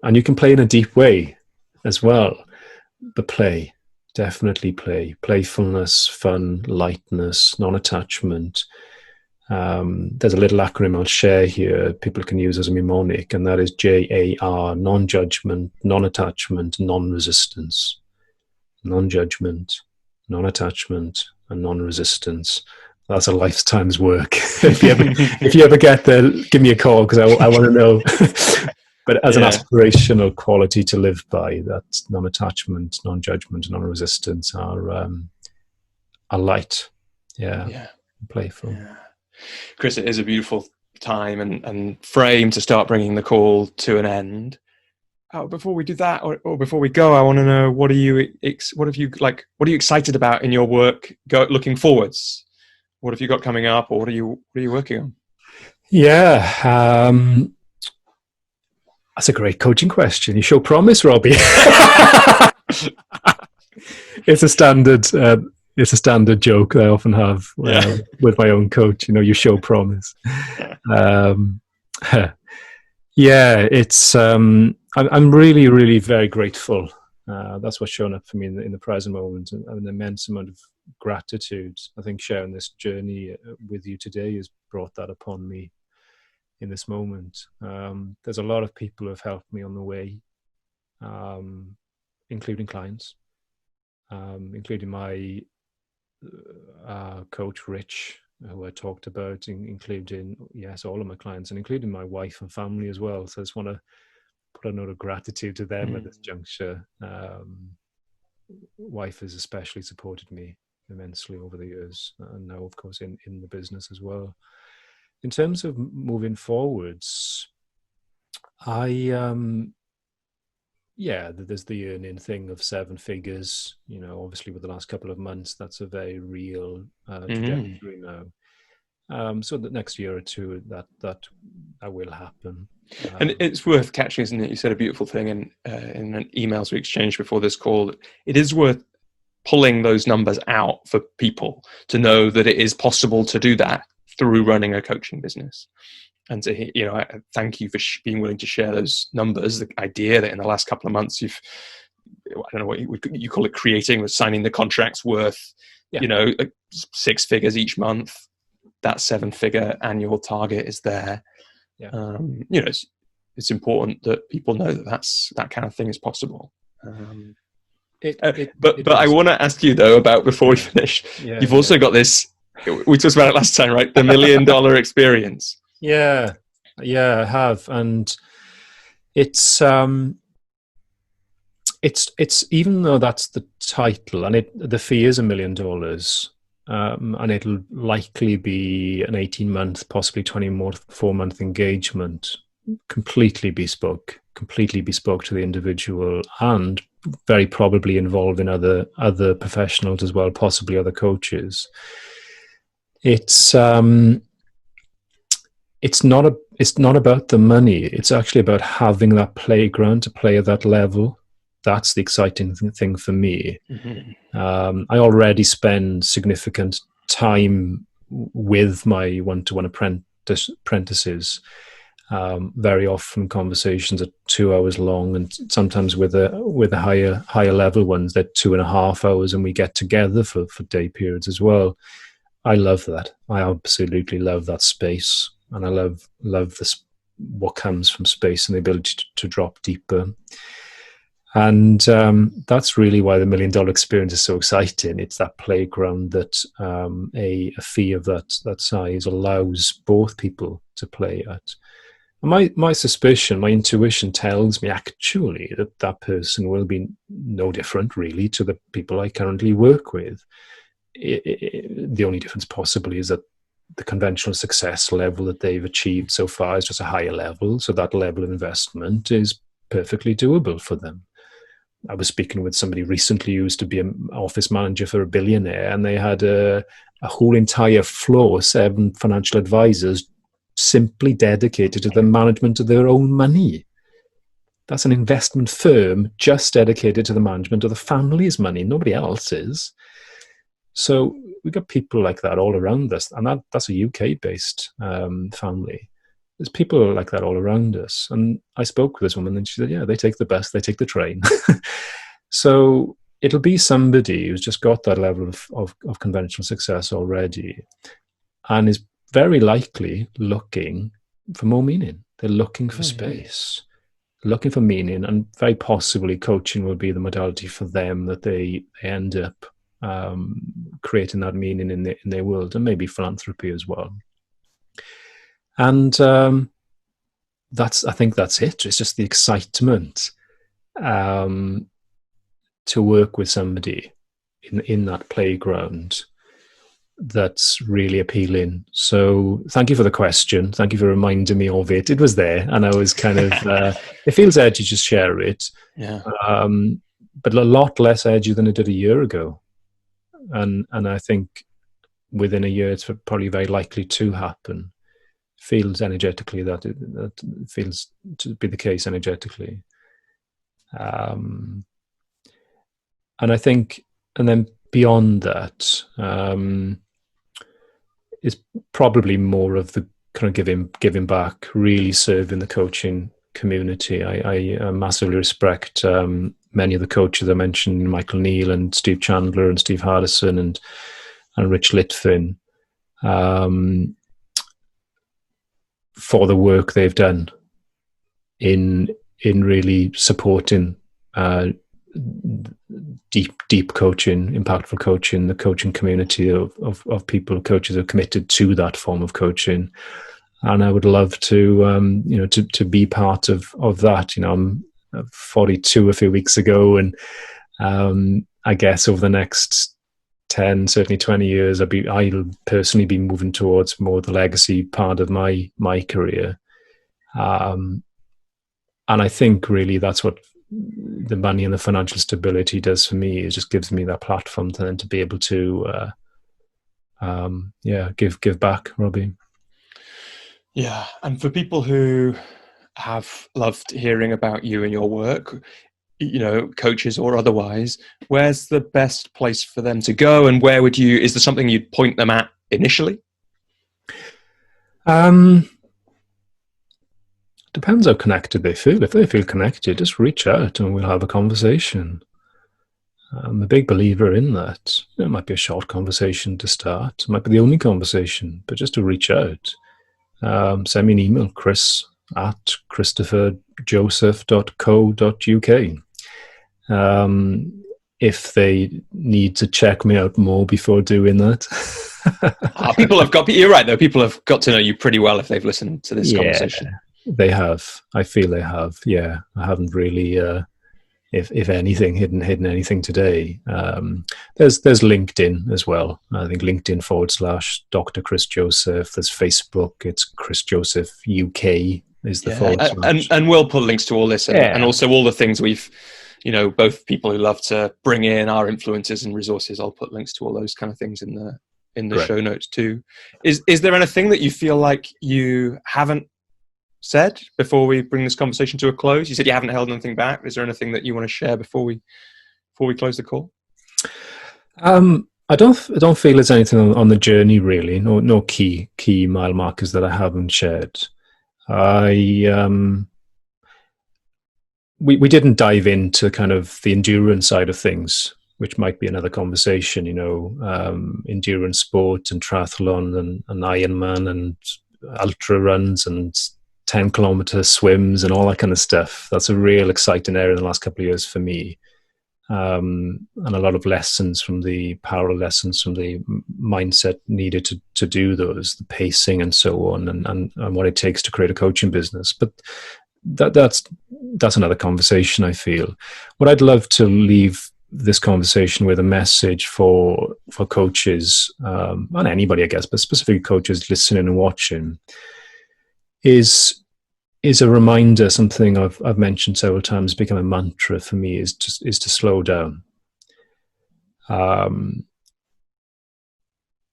and you can play in a deep way as well. But definitely playfulness, fun, lightness, non-attachment. There's a little acronym I'll share here people can use as a mnemonic, and that is JAR: non-judgment, non-attachment, non-resistance. Non-judgment, non-attachment, and non-resistance. That's a lifetime's work. if you ever get there, give me a call, because I want to know. But as an aspirational quality to live by, that non-attachment, non-judgment, non-resistance are light. Yeah. Playful. Yeah. Chris, it is a beautiful time and frame to start bringing the call to an end. Before we do that, or before we go, I want to know, what are you excited about in your work looking forwards? What have you got coming up, or what are you working on? Yeah. That's a great coaching question. You show promise, Robbie. It's a standard joke I often have with my own coach. You show promise. It's. I'm really, really very grateful. That's what's shown up for me in the present moment, and an immense amount of gratitude. I think sharing this journey with you today has brought that upon me. in this moment. There's a lot of people who have helped me on the way, including clients, including my coach Rich, who I talked about, including, yes, all of my clients, and including my wife and family as well. So I just want to put a note of gratitude to them at this juncture. Wife has especially supported me immensely over the years, and now, of course, in the business as well. In terms of moving forwards, there's the earning thing of 7 figures. You know, obviously with the last couple of months, that's a very real trajectory now. So the next year or two, that will happen. And it's worth catching, isn't it? You said a beautiful thing in an emails we exchanged before this call. It is worth pulling those numbers out for people to know that it is possible to do that through running a coaching business. And to, you know, thank you for being willing to share those numbers. The idea that in the last couple of months you've, I don't know what you call it, creating or signing the contracts worth, you know, 6 figures each month. That 7-figure annual target is there. You know, it's important that people know that that kind of thing is possible. But I want to ask you though about, before we finish, you've also got this. We talked about it last time, right? The $1 million experience. Yeah, I have, and it's even though that's the title, and the fee is $1 million, and it'll likely be an 18-month, possibly 24-month engagement, completely bespoke to the individual, and very probably involving other professionals as well, possibly other coaches. It's not about the money. It's actually about having that playground to play at that level. That's the exciting thing for me. I already spend significant time with my one-to-one apprentices. Very often conversations are 2 hours long, and sometimes with the higher level ones, they're 2.5 hours, and we get together for day periods as well. I love that. I absolutely love that space, and I love this, what comes from space and the ability to drop deeper. And that's really why the $1 million experience is so exciting. It's that playground that a fee of that size allows both people to play at. And my suspicion, my intuition tells me actually that person will be no different really to the people I currently work with. The only difference possibly is that the conventional success level that they've achieved so far is just a higher level. So that level of investment is perfectly doable for them. I was speaking with somebody recently who used to be an office manager for a billionaire, and they had a whole entire floor, 7 financial advisors, simply dedicated to the management of their own money. That's an investment firm just dedicated to the management of the family's money, nobody else's. So we've got people like that all around us, and that's a UK-based family. There's people like that all around us. And I spoke with this woman, and she said, yeah, they take the bus, they take the train. So it'll be somebody who's just got that level of conventional success already, and is very likely looking for more meaning. They're looking for space, looking for meaning, and very possibly coaching will be the modality for them that they end up creating that meaning in their world, and maybe philanthropy as well. And I think that's it. It's just the excitement to work with somebody in that playground that's really appealing. So thank you for the question. Thank you for reminding me of it. It was there, and I was kind of it feels edgy to share it, but a lot less edgy than it did a year ago. And I think within a year it's probably very likely to happen. Feels energetically that feels to be the case energetically. And I think, and then beyond that, is probably more of the kind of giving back, really serving the coaching community. I massively respect many of the coaches I mentioned, Michael Neal and Steve Chandler and Steve Hardison and Rich Litvin, for the work they've done in really supporting deep coaching, impactful coaching, the coaching community of people, coaches who are committed to that form of coaching. And I would love to, to be part of that. I'm 42 a few weeks ago, and I guess over the next 10, certainly 20 years, I'll personally be moving towards more the legacy part of my career. And I think really that's what the money and the financial stability does for me. It just gives me that platform to then to be able to, give back, Robbie. Yeah, and for people who have loved hearing about you and your work, coaches or otherwise, where's the best place for them to go, and is there something you'd point them at initially? Depends how connected they feel. If they feel connected, just reach out and we'll have a conversation. I'm a big believer in that. It might be a short conversation to start. It might be the only conversation, but just to reach out. Send me an email, chris@christopherjoseph.co.uk. If they need to check me out more before doing that. You're right though, people have got to know you pretty well if they've listened to this conversation. They have. I feel they have. Yeah, I haven't really, if anything, hidden anything today. There's LinkedIn as well. I think LinkedIn /Dr. Chris Joseph. There's Facebook. It's Chris Joseph UK is the / and we'll put links to all this and also all the things we've, both people who love to bring in our influences and resources. I'll put links to all those kind of things in the show notes too. Is there anything that you feel like you haven't said before we bring this conversation to a close? You said you haven't held anything back. Is there anything that you want to share before we close the call? I don't feel there's anything on the journey really. No key mile markers that I haven't shared. We didn't dive into kind of the endurance side of things, which might be another conversation. Endurance sport and triathlon and Ironman and ultra runs and 10-kilometer swims and all that kind of stuff. That's a real exciting area in the last couple of years for me. And a lot of lessons from the parallel lessons from the mindset needed to do those, the pacing and so on, and what it takes to create a coaching business. But that's another conversation, I feel. What I'd love to leave this conversation with a message for coaches, and anybody, I guess, but specifically coaches listening and watching, is a reminder. Something I've mentioned several times, become a mantra for me, is to slow down.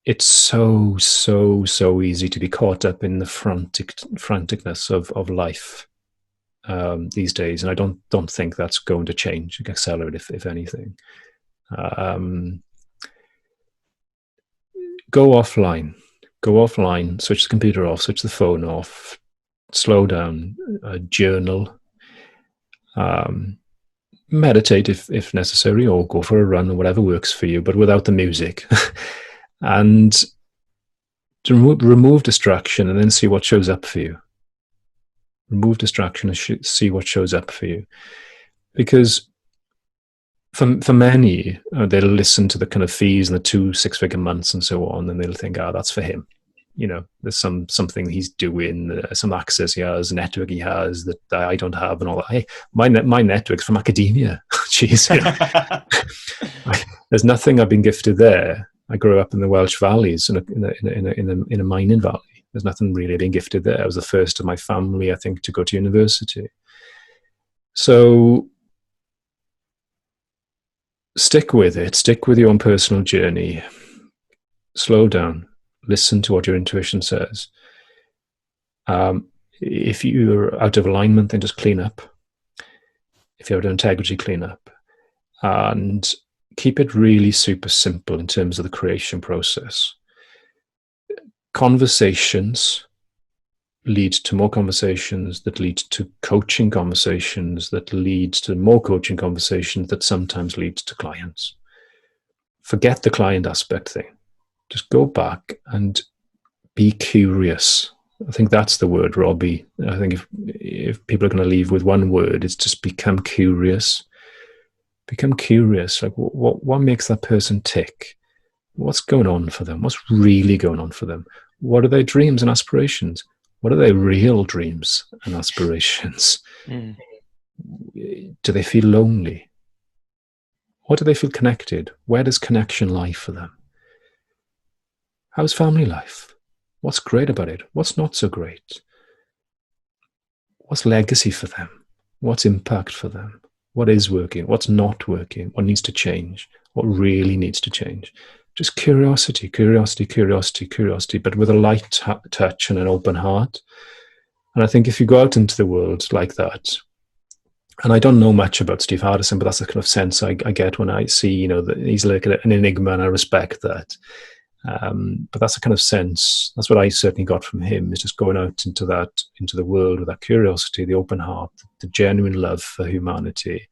It's so easy to be caught up in the franticness of life these days, and I don't think that's going to change, accelerate if anything. Go offline, switch the computer off, switch the phone off, slow down, journal, meditate if necessary, or go for a run or whatever works for you, but without the music. And to remove distraction and then see what shows up for you. Remove distraction and see what shows up for you. Because for many, they'll listen to the kind of fees and the 2 6-figure months and so on, and they'll think, that's for him. There's something he's doing, some access he has, network he has that I don't have, and all that. Hey, my network's from academia. Jeez, there's nothing I've been gifted there. I grew up in the Welsh valleys in a mining valley. There's nothing really being gifted there. I was the first of my family, I think, to go to university. So stick with it. Stick with your own personal journey. Slow down. Listen to what your intuition says. If you're out of alignment, then just clean up. If you're out of integrity, clean up. And keep it really super simple in terms of the creation process. Conversations lead to more conversations that lead to coaching conversations that lead to more coaching conversations that sometimes lead to clients. Forget the client aspect thing. Just go back and be curious I think that's the word, Robbie. I think if people are going to leave with one word, it's just become curious. Become curious. Like, what makes that person tick? What's going on for them? What's really going on for them? What are their dreams and aspirations? What are their real dreams and aspirations? Mm. Do they feel lonely? Or do they feel connected? Where does connection lie for them? How's family life? What's great about it? What's not so great? What's legacy for them? What's impact for them? What is working? What's not working? What needs to change? What really needs to change? Just curiosity, curiosity, curiosity, curiosity, but with a light touch and an open heart. And I think if you go out into the world like that, and I don't know much about Steve Hardison, but that's the kind of sense I get when I see, that he's like an enigma, and I respect that. But that's the kind of sense, that's what I certainly got from him, is just going out into the world with that curiosity, the open heart, the genuine love for humanity,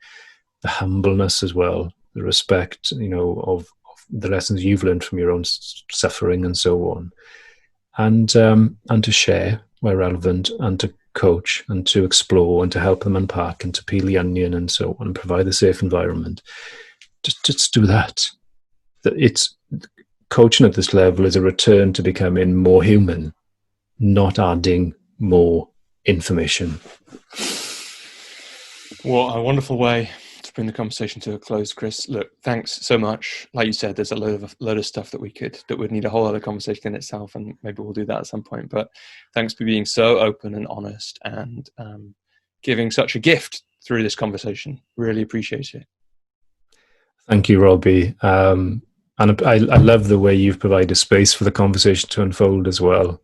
the humbleness as well, the respect, of the lessons you've learned from your own suffering and so on, and to share where relevant, and to coach, and to explore, and to help them unpack, and to peel the onion, and so on, and provide a safe environment. Just do that. It's coaching at this level is a return to becoming more human, not adding more information. What a wonderful way to bring the conversation to a close, Chris. Look, thanks so much. Like you said, there's a load of stuff that would need a whole other conversation in itself, and maybe we'll do that at some point. But thanks for being so open and honest, and giving such a gift through this conversation. Really appreciate it. Thank you, Robbie. And I love the way you've provided space for the conversation to unfold as well.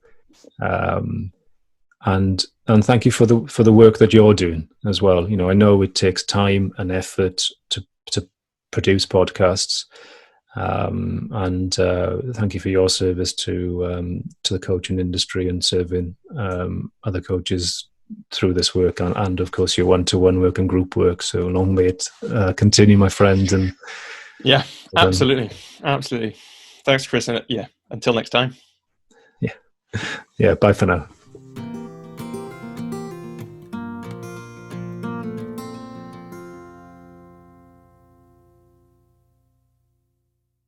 And thank you for the work that you're doing as well. I know it takes time and effort to produce podcasts. And thank you for your service to the coaching industry, and serving other coaches through this work, and of course your one-to-one work and group work. So long may it continue, my friend. And yeah, absolutely. Thanks, Chris. And until next time. Yeah. Bye for now.